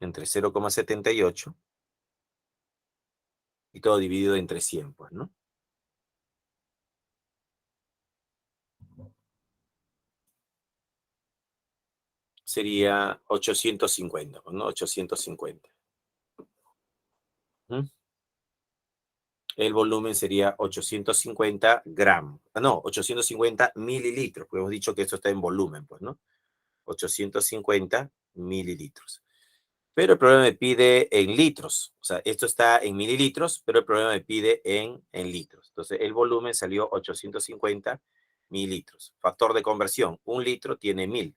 entre 0,78 y todo dividido entre 100, pues, ¿no? Sería 850, pues, ¿no? 850. El volumen sería 850 gramos. No, 850 mililitros, porque hemos dicho que esto está en volumen, pues, ¿no? 850 mililitros. Pero el problema me pide en litros. O sea, esto está en mililitros, pero el problema me pide en litros. Entonces, el volumen salió 850 mililitros. Factor de conversión, 1 litro tiene 1000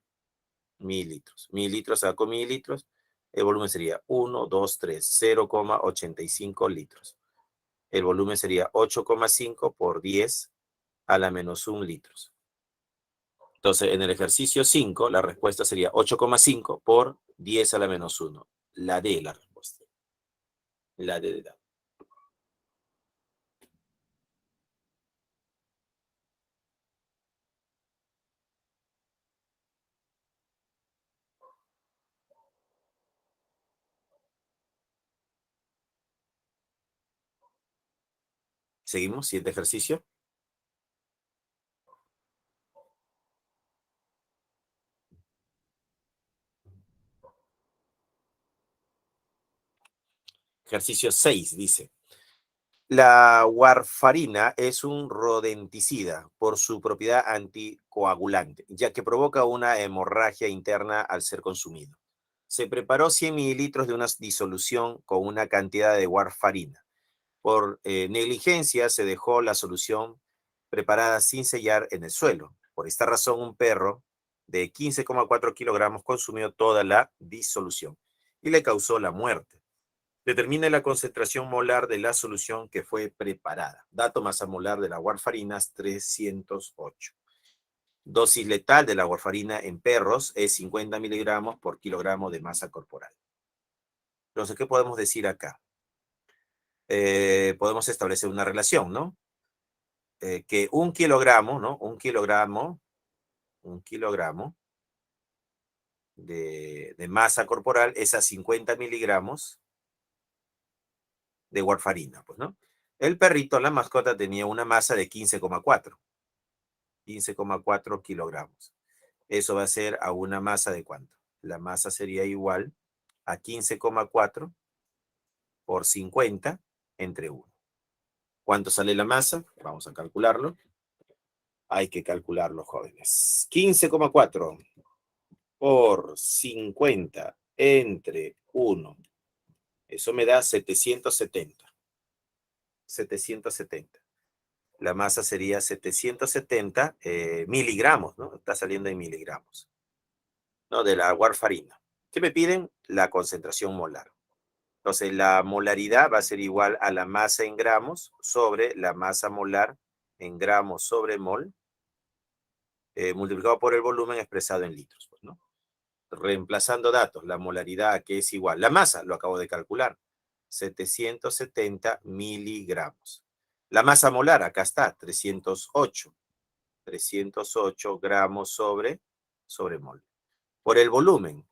mililitros. Mililitros saco mililitros. El volumen sería 1, 2, 3, 0,85 litros. El volumen sería 8,5 por 10 a la menos 1 litros. Entonces, en el ejercicio 5, la respuesta sería 8,5 por 10 a la menos 1. La D, la respuesta. La D de la. Seguimos, siguiente ejercicio. Ejercicio 6 dice. La warfarina es un rodenticida por su propiedad anticoagulante, ya que provoca una hemorragia interna al ser consumido. Se preparó 100 mililitros de una disolución con una cantidad de warfarina. Por negligencia se dejó la solución preparada sin sellar en el suelo. Por esta razón, un perro de 15,4 kilogramos consumió toda la disolución y le causó la muerte. Determine la concentración molar de la solución que fue preparada. Dato masa molar de la warfarina 308. Dosis letal de la warfarina en perros es 50 miligramos por kilogramo de masa corporal. Entonces, ¿qué podemos decir acá? Podemos establecer una relación, ¿no? Que 1 kilogramo, ¿no? Un kilogramo de masa corporal es a 50 miligramos de warfarina, pues, ¿no? El perrito, la mascota, tenía una masa de 15,4 kilogramos. Eso va a ser a una masa de ¿cuánto? La masa sería igual a 15,4 por 50 entre 1. ¿Cuánto sale la masa? Vamos a calcularlo. Hay que calcularlo, jóvenes. 15,4 por 50 entre 1. Eso me da 770. 770. La masa sería 770 miligramos, ¿no? Está saliendo en miligramos, ¿no? De la warfarina. ¿Qué me piden? La concentración molar. Entonces, la molaridad va a ser igual a la masa en gramos sobre la masa molar en gramos sobre mol, multiplicado por el volumen expresado en litros, pues, ¿no? Reemplazando datos, la molaridad que es igual, la masa, lo acabo de calcular, 770 miligramos. La masa molar, acá está, 308 gramos sobre mol. Por el volumen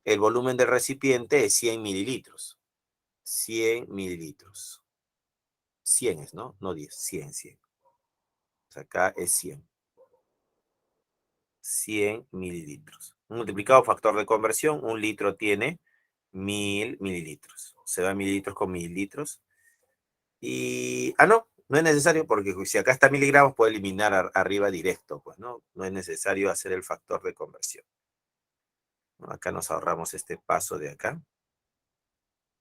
del recipiente es 100 mililitros. 100 mililitros. 100 es, ¿no? No 10, 100. O sea, acá es 100. 100 mililitros. Multiplicado factor de conversión, 1 litro tiene 1000 mililitros. Se da mililitros con mililitros. Y, no es necesario porque si acá está miligramos puede eliminar arriba directo, pues, ¿no? No es necesario hacer el factor de conversión. Acá nos ahorramos este paso de acá.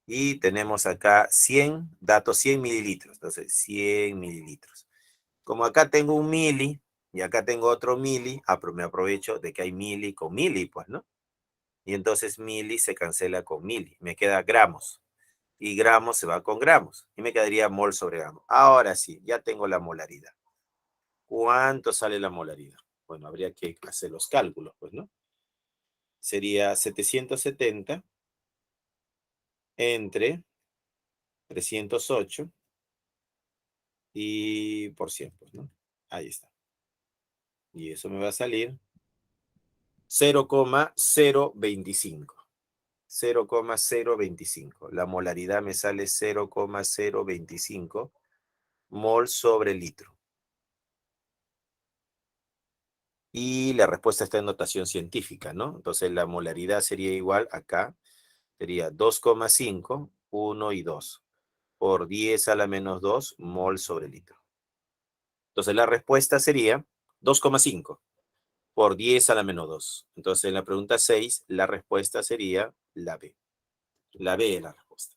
Y tenemos acá 100, datos 100 mililitros. Entonces, 100 mililitros. Como acá tengo un mili y acá tengo otro mili, me aprovecho de que hay mili con mili, pues, ¿no? Y entonces mili se cancela con mili. Me queda gramos. Y gramos se va con gramos. Y me quedaría mol sobre gramos. Ahora sí, ya tengo la molaridad. ¿Cuánto sale la molaridad? Bueno, habría que hacer los cálculos, pues, ¿no? Sería 770 entre 308 y por 100, pues, ¿no? Ahí está. Y eso me va a salir 0,025. 0,025. La molaridad me sale 0,025 mol sobre litro. Y la respuesta está en notación científica, ¿no? Entonces la molaridad sería igual acá, sería 2,5, 1 y 2. por 10 a la menos 2 mol sobre litro. Entonces la respuesta sería 2,5 por 10 a la menos 2. Entonces en la pregunta 6, la respuesta sería la B. La B es la respuesta.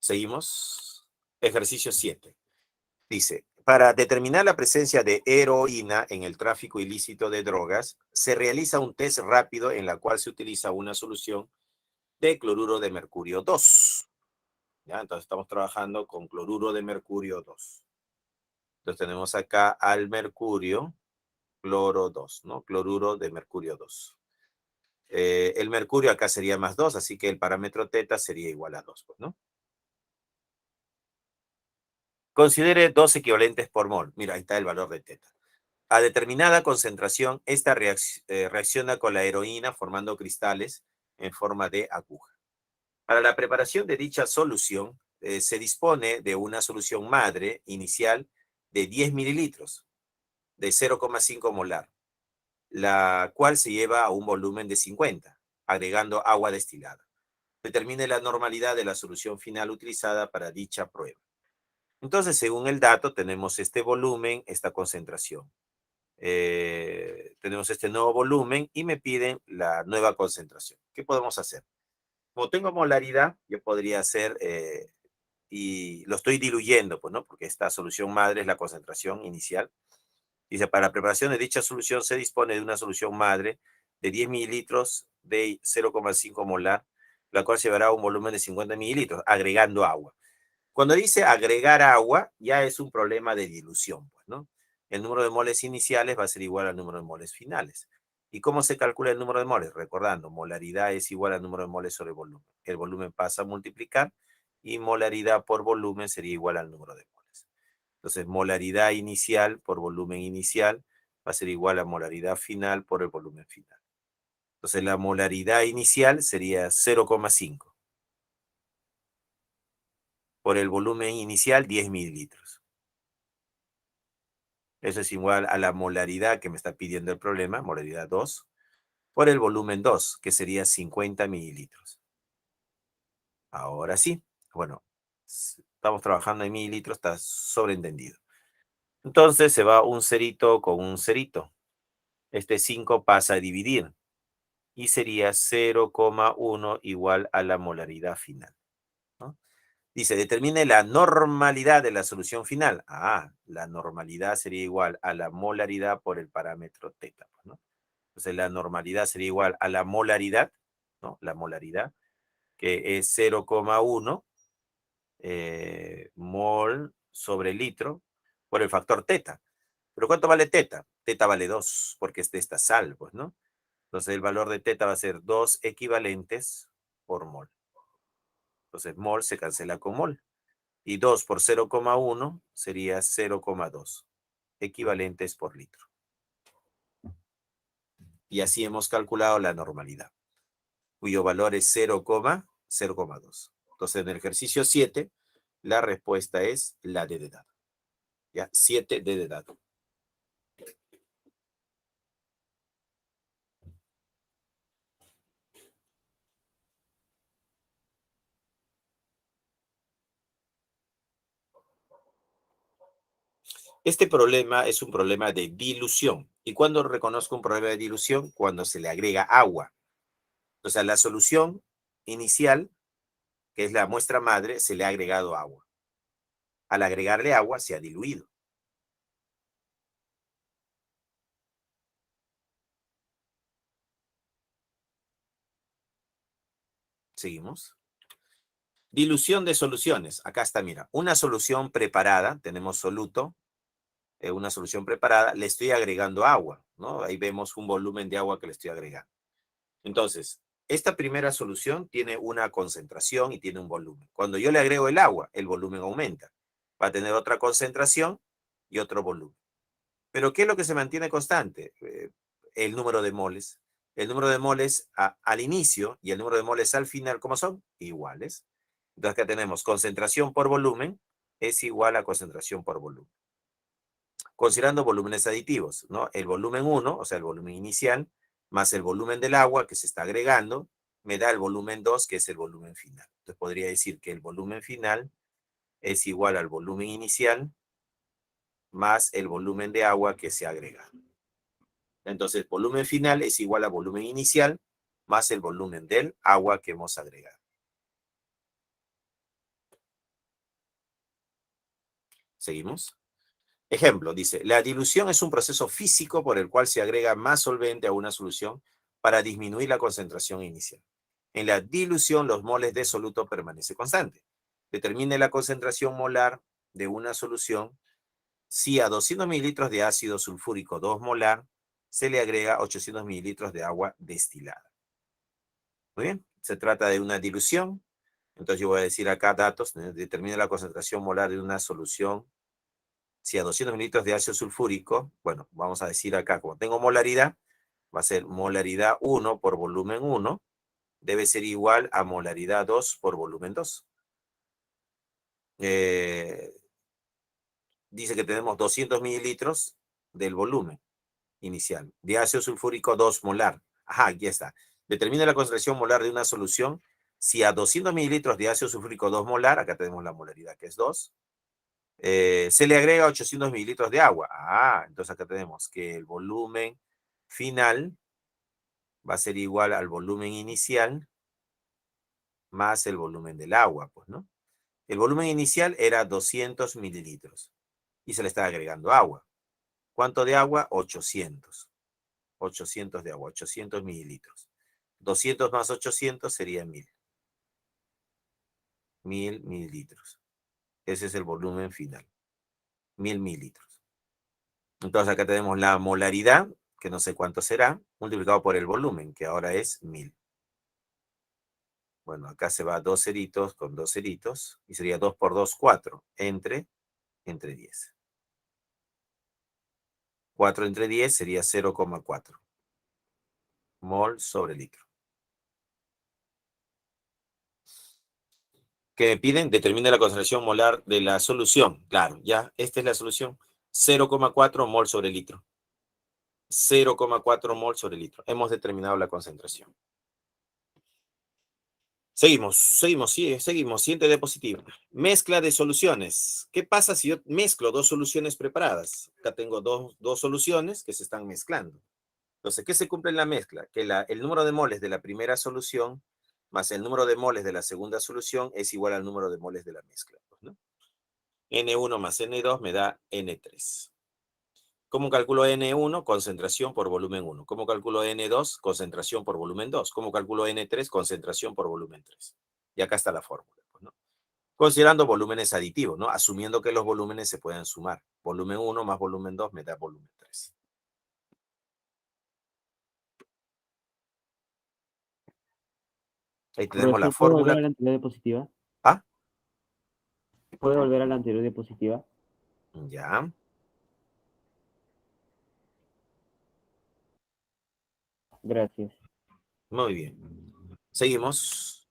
Seguimos. Ejercicio 7. Dice, para determinar la presencia de heroína en el tráfico ilícito de drogas, se realiza un test rápido en la cual se utiliza una solución de cloruro de mercurio 2. ¿Ya? Entonces estamos trabajando con cloruro de mercurio 2. Entonces tenemos acá al mercurio, cloro 2, ¿no? Cloruro de mercurio 2. El mercurio acá sería más 2, así que el parámetro teta sería igual a 2, pues, ¿no? Considere 2 equivalentes por mol. Mira, ahí está el valor de teta. A determinada concentración, esta reacciona con la heroína formando cristales en forma de aguja. Para la preparación de dicha solución, se dispone de una solución madre inicial de 10 mililitros de 0,5 molar, la cual se lleva a un volumen de 50, agregando agua destilada. Determine la normalidad de la solución final utilizada para dicha prueba. Entonces, según el dato, tenemos este volumen, esta concentración. Tenemos este nuevo volumen y me piden la nueva concentración. ¿Qué podemos hacer? Como tengo molaridad, yo podría hacer, y lo estoy diluyendo, pues, ¿no? Porque esta solución madre es la concentración inicial. Dice, para la preparación de dicha solución se dispone de una solución madre de 10 mililitros de 0,5 molar, la cual llevará a un volumen de 50 mililitros, agregando agua. Cuando dice agregar agua, ya es un problema de dilución, pues, ¿no? El número de moles iniciales va a ser igual al número de moles finales. ¿Y cómo se calcula el número de moles? Recordando, molaridad es igual al número de moles sobre volumen. El volumen pasa a multiplicar y molaridad por volumen sería igual al número de moles. Entonces, molaridad inicial por volumen inicial va a ser igual a molaridad final por el volumen final. Entonces, la molaridad inicial sería 0,5 por el volumen inicial 10 mililitros. Eso es igual a la molaridad que me está pidiendo el problema, molaridad 2, por el volumen 2, que sería 50 mililitros. Ahora sí, bueno, estamos trabajando en mililitros, está sobreentendido. Entonces se va un cerito con un cerito. Este 5 pasa a dividir y sería 0,1 igual a la molaridad final, ¿no? Dice, determine la normalidad de la solución final. La normalidad sería igual a la molaridad por el parámetro teta, ¿no? Entonces la normalidad sería igual a la molaridad, ¿no? La molaridad, que es 0,1 mol sobre litro por el factor teta. ¿Pero cuánto vale teta? Teta vale 2, porque es de esta sal, pues, ¿no? Entonces el valor de teta va a ser 2 equivalentes por mol. Entonces mol se cancela con mol. Y 2 por 0,1 sería 0,2 equivalentes por litro. Y así hemos calculado la normalidad, cuyo valor es 0,02. Entonces, en el ejercicio 7, la respuesta es la D de dado. ¿Ya? 7D de dado. Este problema es un problema de dilución. ¿Y cuándo reconozco un problema de dilución? Cuando se le agrega agua. O sea, la solución inicial, que es la muestra madre, se le ha agregado agua. Al agregarle agua, se ha diluido. Seguimos. Dilución de soluciones. Acá está, mira, una solución preparada, tenemos soluto, una solución preparada, le estoy agregando agua, ¿no? Ahí vemos un volumen de agua que le estoy agregando. Entonces, esta primera solución tiene una concentración y tiene un volumen. Cuando yo le agrego el agua, el volumen aumenta. Va a tener otra concentración y otro volumen. Pero ¿qué es lo que se mantiene constante? El número de moles. El número de moles al inicio y el número de moles al final, ¿cómo son? Iguales. Entonces acá tenemos concentración por volumen es igual a concentración por volumen. Considerando volúmenes aditivos, ¿no? El volumen 1, o sea, el volumen inicial, más el volumen del agua que se está agregando, me da el volumen 2, que es el volumen final. Entonces podría decir que el volumen final es igual al volumen inicial más el volumen de agua que se agrega. Entonces, volumen final es igual a volumen inicial más el volumen del agua que hemos agregado. Seguimos. Ejemplo, dice, la dilución es un proceso físico por el cual se agrega más solvente a una solución para disminuir la concentración inicial. En la dilución, los moles de soluto permanecen constantes. Determine la concentración molar de una solución si a 200 mililitros de ácido sulfúrico 2 molar se le agrega 800 mililitros de agua destilada. Muy bien, se trata de una dilución. Entonces yo voy a decir acá datos, determina la concentración molar de una solución. Si a 200 mililitros de ácido sulfúrico, bueno, vamos a decir acá, como tengo molaridad, va a ser molaridad 1 por volumen 1, debe ser igual a molaridad 2 por volumen 2. Dice que tenemos 200 mililitros del volumen inicial, de ácido sulfúrico 2 molar. Ajá, aquí está. Determina la concentración molar de una solución. Si a 200 mililitros de ácido sulfúrico 2 molar, acá tenemos la molaridad que es 2, se le agrega 800 mililitros de agua. Ah, entonces acá tenemos que el volumen final va a ser igual al volumen inicial más el volumen del agua, pues, ¿no? El volumen inicial era 200 mililitros y se le está agregando agua. ¿Cuánto de agua? 800. 800 de agua, 800 mililitros. 200 más 800 sería 1000. 1000 mililitros. Ese es el volumen final. 1000 mililitros. Entonces acá tenemos la molaridad, que no sé cuánto será, multiplicado por el volumen, que ahora es 1000. Bueno, acá se va 2 ceritos con 2 ceritos, y sería 2 por 2, 4, entre 10. 4 entre 10 sería 0,4 mol sobre litro. ¿Qué me piden? Determine la concentración molar de la solución. Claro, ya, esta es la solución. 0,4 mol sobre litro. 0,4 mol sobre litro. Hemos determinado la concentración. Seguimos, seguimos. Siguiente diapositiva. Mezcla de soluciones. ¿Qué pasa si yo mezclo dos soluciones preparadas? Acá tengo dos soluciones que se están mezclando. Entonces, ¿qué se cumple en la mezcla? Que el número de moles de la primera solución más el número de moles de la segunda solución es igual al número de moles de la mezcla, pues, ¿no? N1 más N2 me da N3. ¿Cómo calculo N1? Concentración por volumen 1. ¿Cómo calculo N2? Concentración por volumen 2. ¿Cómo calculo N3? Concentración por volumen 3. Y acá está la fórmula, pues, ¿no? Considerando volúmenes aditivos, ¿no? Asumiendo que los volúmenes se pueden sumar. Volumen 1 más volumen 2 me da volumen 3. Ahí tenemos la Profesor, ¿puede volver a fórmula. la anterior diapositiva? ¿Ah? ¿Puede volver a la anterior diapositiva? Ya. Gracias. Muy bien. Seguimos.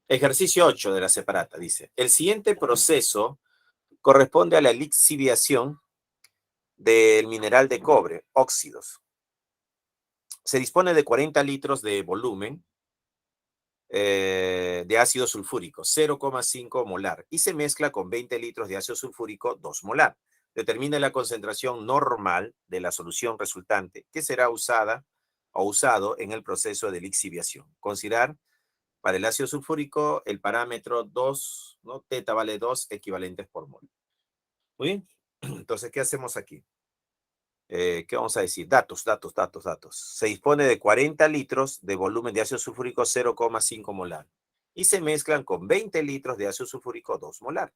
Ejercicio 8 de la separata dice, el siguiente proceso corresponde a la lixiviación del mineral de cobre, óxidos. Se dispone de 40 litros de volumen de ácido sulfúrico, 0,5 molar, y se mezcla con 20 litros de ácido sulfúrico, 2 molar. Determina la concentración normal de la solución resultante que será usada o usado en el proceso de lixiviación. Considerar para el ácido sulfúrico el parámetro 2, ¿no? Teta vale 2 equivalentes por mol. Muy bien. Entonces, ¿qué hacemos aquí? ¿Qué vamos a decir? Datos. Se dispone de 40 litros de volumen de ácido sulfúrico 0,5 molar y se mezclan con 20 litros de ácido sulfúrico 2 molar.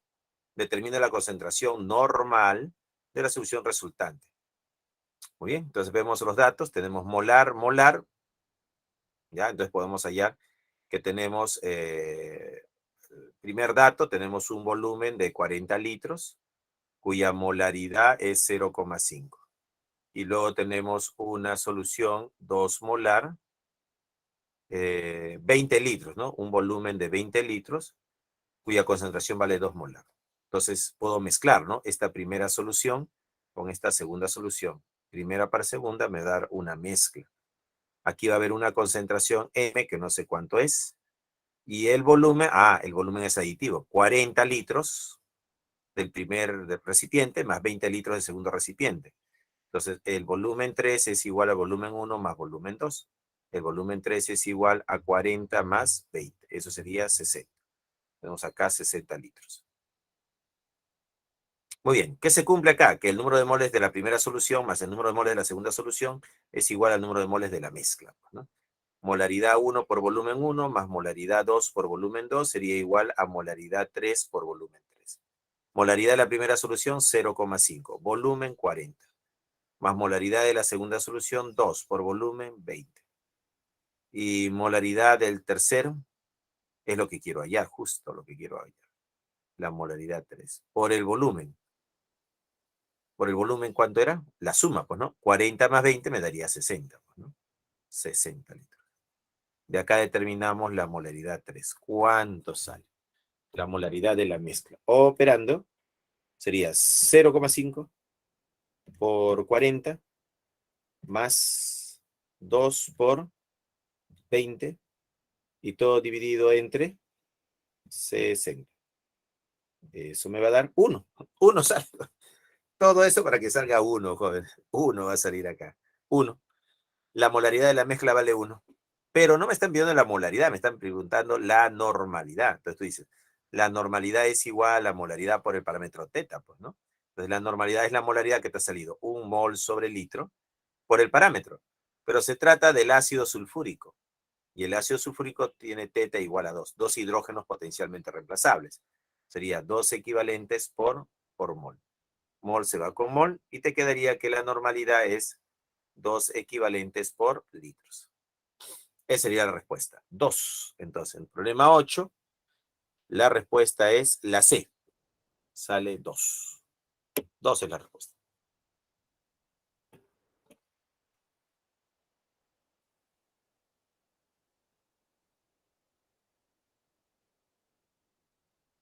Determina la concentración normal de la solución resultante. Muy bien, entonces vemos los datos. Tenemos molar, ¿ya? Entonces podemos hallar que tenemos, primer dato, tenemos un volumen de 40 litros, cuya molaridad es 0,5. Y luego tenemos una solución 2 molar, 20 litros, ¿no? Un volumen de 20 litros, cuya concentración vale 2 molar. Entonces puedo mezclar, ¿no? Esta primera solución con esta segunda solución. Primera para segunda me va a dar una mezcla. Aquí va a haber una concentración M, que no sé cuánto es. Y el volumen, el volumen es aditivo. 40 litros del primer recipiente más 20 litros del segundo recipiente. Entonces, el volumen 3 es igual al volumen 1 más volumen 2. El volumen 3 es igual a 40 más 20. Eso sería 60. Tenemos acá 60 litros. Muy bien. ¿Qué se cumple acá? Que el número de moles de la primera solución más el número de moles de la segunda solución es igual al número de moles de la mezcla, ¿no? Molaridad 1 por volumen 1 más molaridad 2 por volumen 2 sería igual a molaridad 3 por volumen 3. Molaridad de la primera solución 0,5. Volumen 40. Más molaridad de la segunda solución 2 por volumen 20. Y molaridad del tercero es lo que quiero hallar, justo lo que quiero hallar. La molaridad 3. Por el volumen. ¿Por el volumen cuánto era? La suma, pues, ¿no? 40 más 20 me daría 60, pues, ¿no? 60 litros. De acá determinamos la molaridad 3. ¿Cuánto sale? La molaridad de la mezcla. Operando sería 0,5 por 40 más 2 por 20 y todo dividido entre 60. Eso me va a dar 1. 1 sale. Todo eso para que salga 1, joven. 1 va a salir acá. 1. La molaridad de la mezcla vale 1. Pero no me están pidiendo la molaridad, me están preguntando la normalidad. Entonces tú dices, la normalidad es igual a la molaridad por el parámetro teta, pues, ¿no? Entonces la normalidad es la molaridad que te ha salido 1 mol sobre litro por el parámetro. Pero se trata del ácido sulfúrico. Y el ácido sulfúrico tiene teta igual a 2. 2 hidrógenos potencialmente reemplazables. Sería 2 equivalentes por mol. Mol se va con mol y te quedaría que la normalidad es 2 equivalentes por litros. Esa sería la respuesta. 2. Entonces, en el problema 8, la respuesta es la C. Sale 2. 2 es la respuesta.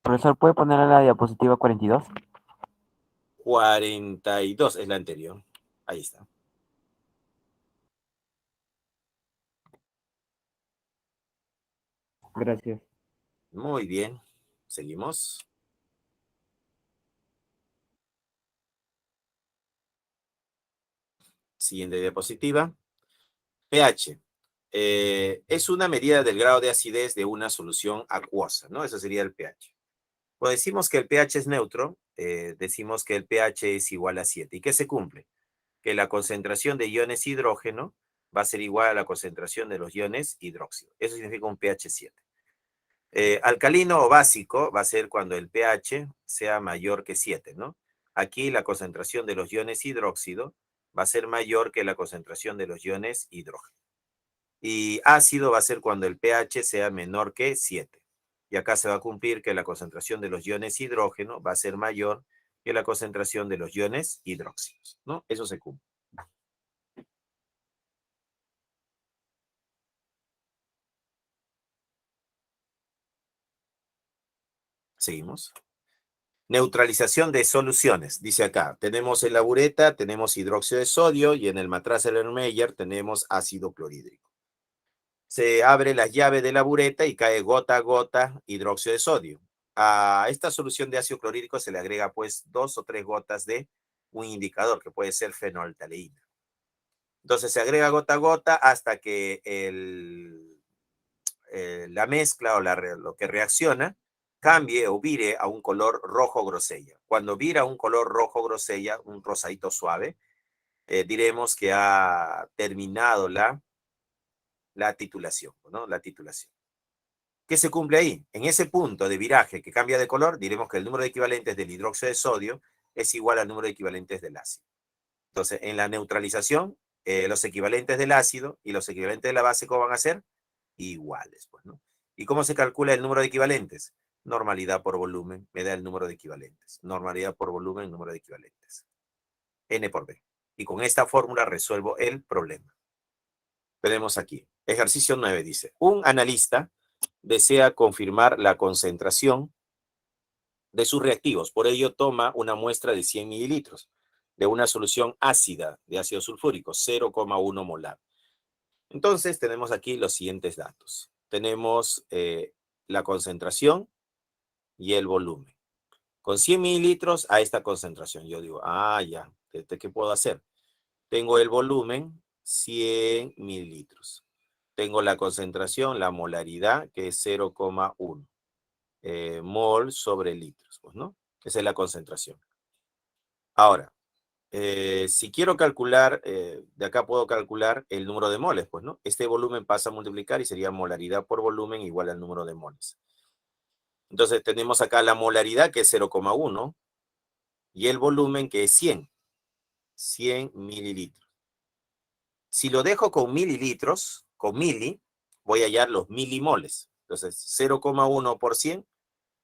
Profesor, ¿puede poner a la diapositiva 42? 42 es la anterior. Ahí está. Gracias. Muy bien. Seguimos. Siguiente diapositiva. pH. Es una medida del grado de acidez de una solución acuosa, ¿no? Eso sería el pH. Cuando decimos que el pH es neutro, decimos que el pH es igual a 7. ¿Y qué se cumple? Que la concentración de iones hidrógeno va a ser igual a la concentración de los iones hidróxido. Eso significa un pH 7. Alcalino o básico va a ser cuando el pH sea mayor que 7, ¿no? Aquí la concentración de los iones hidróxido va a ser mayor que la concentración de los iones hidrógeno. Y ácido va a ser cuando el pH sea menor que 7. Y acá se va a cumplir que la concentración de los iones hidrógeno va a ser mayor que la concentración de los iones hidróxidos, ¿no? Eso se cumple. Seguimos. Neutralización de soluciones. Dice acá, tenemos en la bureta, tenemos hidróxido de sodio y en el matraz Erlenmeyer tenemos ácido clorhídrico. Se abre la llave de la bureta y cae gota a gota hidróxido de sodio. A esta solución de ácido clorhídrico se le agrega pues 2 o 3 gotas de un indicador que puede ser fenolftaleína. Entonces se agrega gota a gota hasta que la mezcla o lo que reacciona cambie o vire a un color rojo grosella. Cuando vira a un color rojo grosella, un rosadito suave, diremos que ha terminado la titulación, ¿no? La titulación. ¿Qué se cumple ahí? En ese punto de viraje que cambia de color, diremos que el número de equivalentes del hidróxido de sodio es igual al número de equivalentes del ácido. Entonces, en la neutralización, los equivalentes del ácido y los equivalentes de la base, ¿cómo van a ser? Iguales, pues, ¿no? ¿Y cómo se calcula el número de equivalentes? normalidad por volumen, me da el número de equivalentes. Normalidad por volumen, número de equivalentes. N por B. Y con esta fórmula resuelvo el problema. Tenemos aquí, ejercicio 9 dice, un analista desea confirmar la concentración de sus reactivos. Por ello toma una muestra de 100 mililitros de una solución ácida de ácido sulfúrico, 0,1 molar. Entonces tenemos aquí los siguientes datos. Tenemos la concentración y el volumen. Con 100 mililitros a esta concentración. Yo digo, ya, ¿qué puedo hacer? Tengo el volumen, 100 mililitros. Tengo la concentración, la molaridad, que es 0,1 mol sobre litros, pues, ¿no? Esa es la concentración. Ahora, si quiero calcular, de acá puedo calcular el número de moles, pues, ¿no? Este volumen pasa a multiplicar y sería molaridad por volumen igual al número de moles. Entonces tenemos acá la molaridad, que es 0,1, y el volumen, que es 100 mililitros. Si lo dejo con mililitros, con mili, voy a hallar los milimoles. Entonces, 0,1 por 100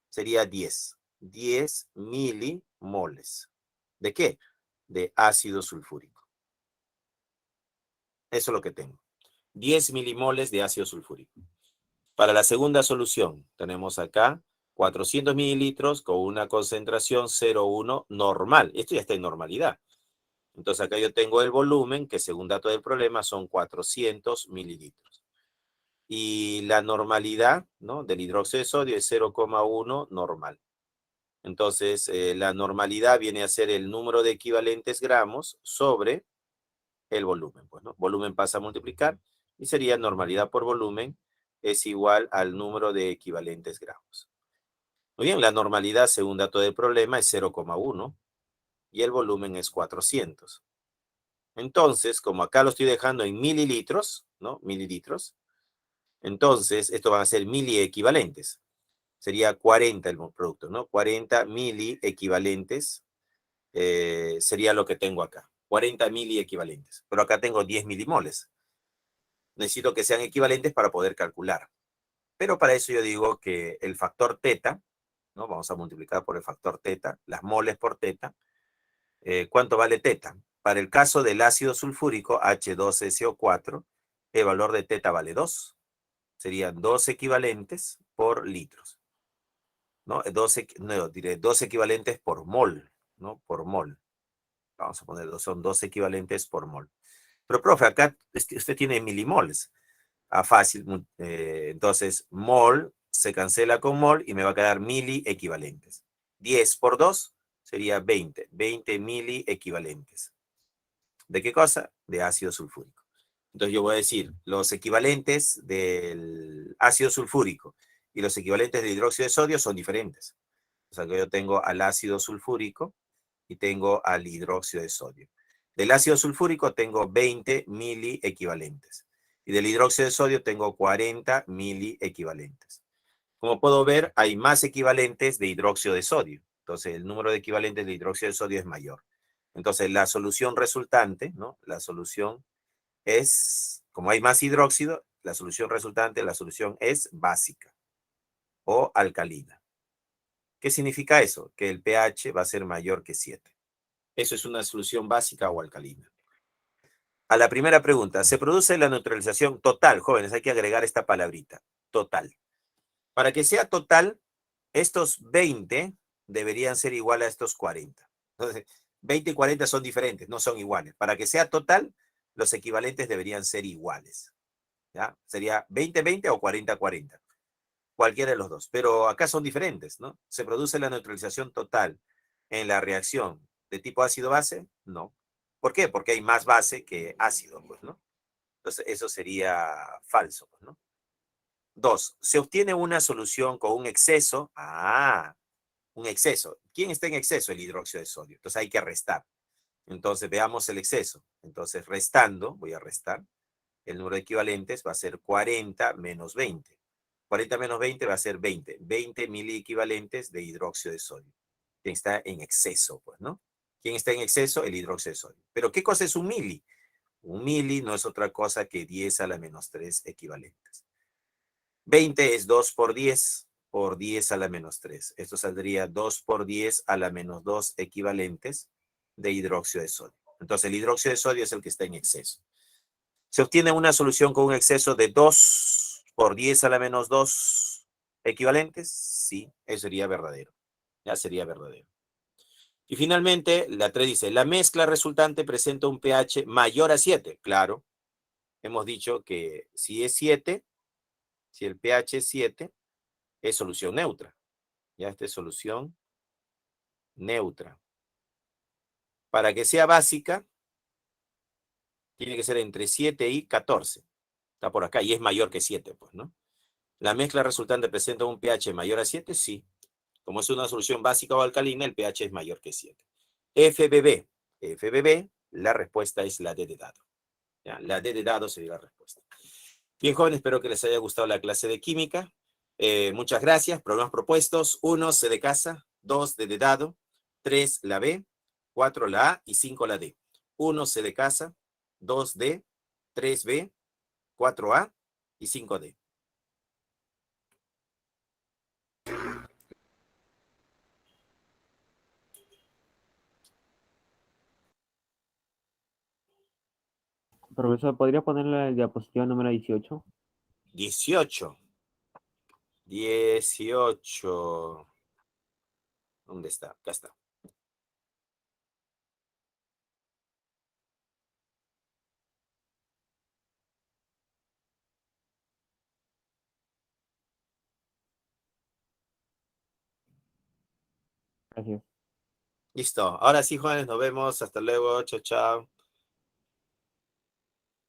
sería 10. 10 milimoles. ¿De qué? De ácido sulfúrico. Eso es lo que tengo. 10 milimoles de ácido sulfúrico. Para la segunda solución, tenemos acá 400 mililitros con una concentración 0,1 normal. Esto ya está en normalidad. Entonces acá yo tengo el volumen, que según dato del problema son 400 mililitros. Y la normalidad, ¿no?, del hidróxido de sodio es 0,1 normal. Entonces la normalidad viene a ser el número de equivalentes gramos sobre el volumen. Pues, ¿no? Volumen pasa a multiplicar y sería normalidad por volumen es igual al número de equivalentes gramos. Muy bien, la normalidad según dato del problema es 0,1 y el volumen es 400. Entonces, como acá lo estoy dejando en mililitros, ¿no? Mililitros. Entonces, esto van a ser miliequivalentes. Sería 40 el producto, ¿no? 40 miliequivalentes sería lo que tengo acá. 40 miliequivalentes. Pero acá tengo 10 milimoles. Necesito que sean equivalentes para poder calcular. Pero para eso yo digo que el factor teta, ¿no? Vamos a multiplicar por el factor teta, las moles por teta. ¿Cuánto vale teta? Para el caso del ácido sulfúrico H2SO4, el valor de teta vale 2. Serían 2 equivalentes por litros. ¿No? 2 equivalentes por mol, ¿no? Por mol. Vamos a poner son 2 equivalentes por mol. Pero, profe, acá usted tiene milimoles. Fácil. Entonces, mol se cancela con mol y me va a quedar mili equivalentes. 10 por 2 sería 20. 20 mili equivalentes. ¿De qué cosa? De ácido sulfúrico. Entonces yo voy a decir, los equivalentes del ácido sulfúrico y los equivalentes del hidróxido de sodio son diferentes. O sea que yo tengo al ácido sulfúrico y tengo al hidróxido de sodio. Del ácido sulfúrico tengo 20 mili equivalentes. Y del hidróxido de sodio tengo 40 mili equivalentes. Como puedo ver, hay más equivalentes de hidróxido de sodio. Entonces el número de equivalentes de hidróxido de sodio es mayor. Entonces, la solución resultante, ¿no? La solución es, como hay más hidróxido, la solución resultante, la solución es básica o alcalina. ¿Qué significa eso? Que el pH va a ser mayor que 7. Eso es una solución básica o alcalina. A la primera pregunta, ¿se produce la neutralización total? Jóvenes, hay que agregar esta palabrita, total. Para que sea total, estos 20 deberían ser igual a estos 40. Entonces, 20 y 40 son diferentes, no son iguales. Para que sea total, los equivalentes deberían ser iguales. ¿Ya? Sería 20-20 o 40-40. Cualquiera de los dos. Pero acá son diferentes, ¿no? ¿Se produce la neutralización total en la reacción de tipo ácido-base? No. ¿Por qué? Porque hay más base que ácido, pues, ¿no? Entonces, eso sería falso, pues, ¿no? 2. Se obtiene una solución con un exceso. Un exceso. ¿Quién está en exceso? El hidróxido de sodio. Entonces hay que restar. Entonces veamos el exceso. Entonces restando, voy a restar. El número de equivalentes va a ser 40 menos 20. 40 menos 20 va a ser 20. 20 miliequivalentes de hidróxido de sodio. ¿Quién está en exceso? Pues, ¿no? ¿Quién está en exceso? El hidróxido de sodio. ¿Pero qué cosa es un mili? Un mili no es otra cosa que 10 a la menos 3 equivalentes. 20 es 2 por 10. por 10 a la menos 3. Esto saldría 2 por 10 a la menos 2 equivalentes de hidróxido de sodio. Entonces el hidróxido de sodio es el que está en exceso. ¿Se obtiene una solución con un exceso de 2 por 10 a la menos 2 equivalentes? Sí, eso sería verdadero. Ya sería verdadero. Y finalmente, la 3 dice, la mezcla resultante presenta un pH mayor a 7. Claro, hemos dicho que si es 7, si el pH es 7, es solución neutra. Ya esta es solución neutra. Para que sea básica, tiene que ser entre 7 y 14. Está por acá y es mayor que 7, pues, ¿no? ¿La mezcla resultante presenta un pH mayor a 7? Sí. Como es una solución básica o alcalina, el pH es mayor que 7. FBB. FBB, la respuesta es la D de dado. ¿Ya? La D de dado sería la respuesta. Bien, jóvenes, espero que les haya gustado la clase de química. Muchas gracias. Problemas propuestos. 1, C de casa. 2, D de dado. 3, la B. 4, la A. Y 5, la D. 1, C de casa. 2, D. 3, B. 4, A. Y 5, D. Profesor, ¿podría poner la diapositiva número 18? 18. 18. ¿Dónde está? Acá está. Gracias. Listo. Ahora sí, jóvenes, nos vemos. Hasta luego. Chao, chao.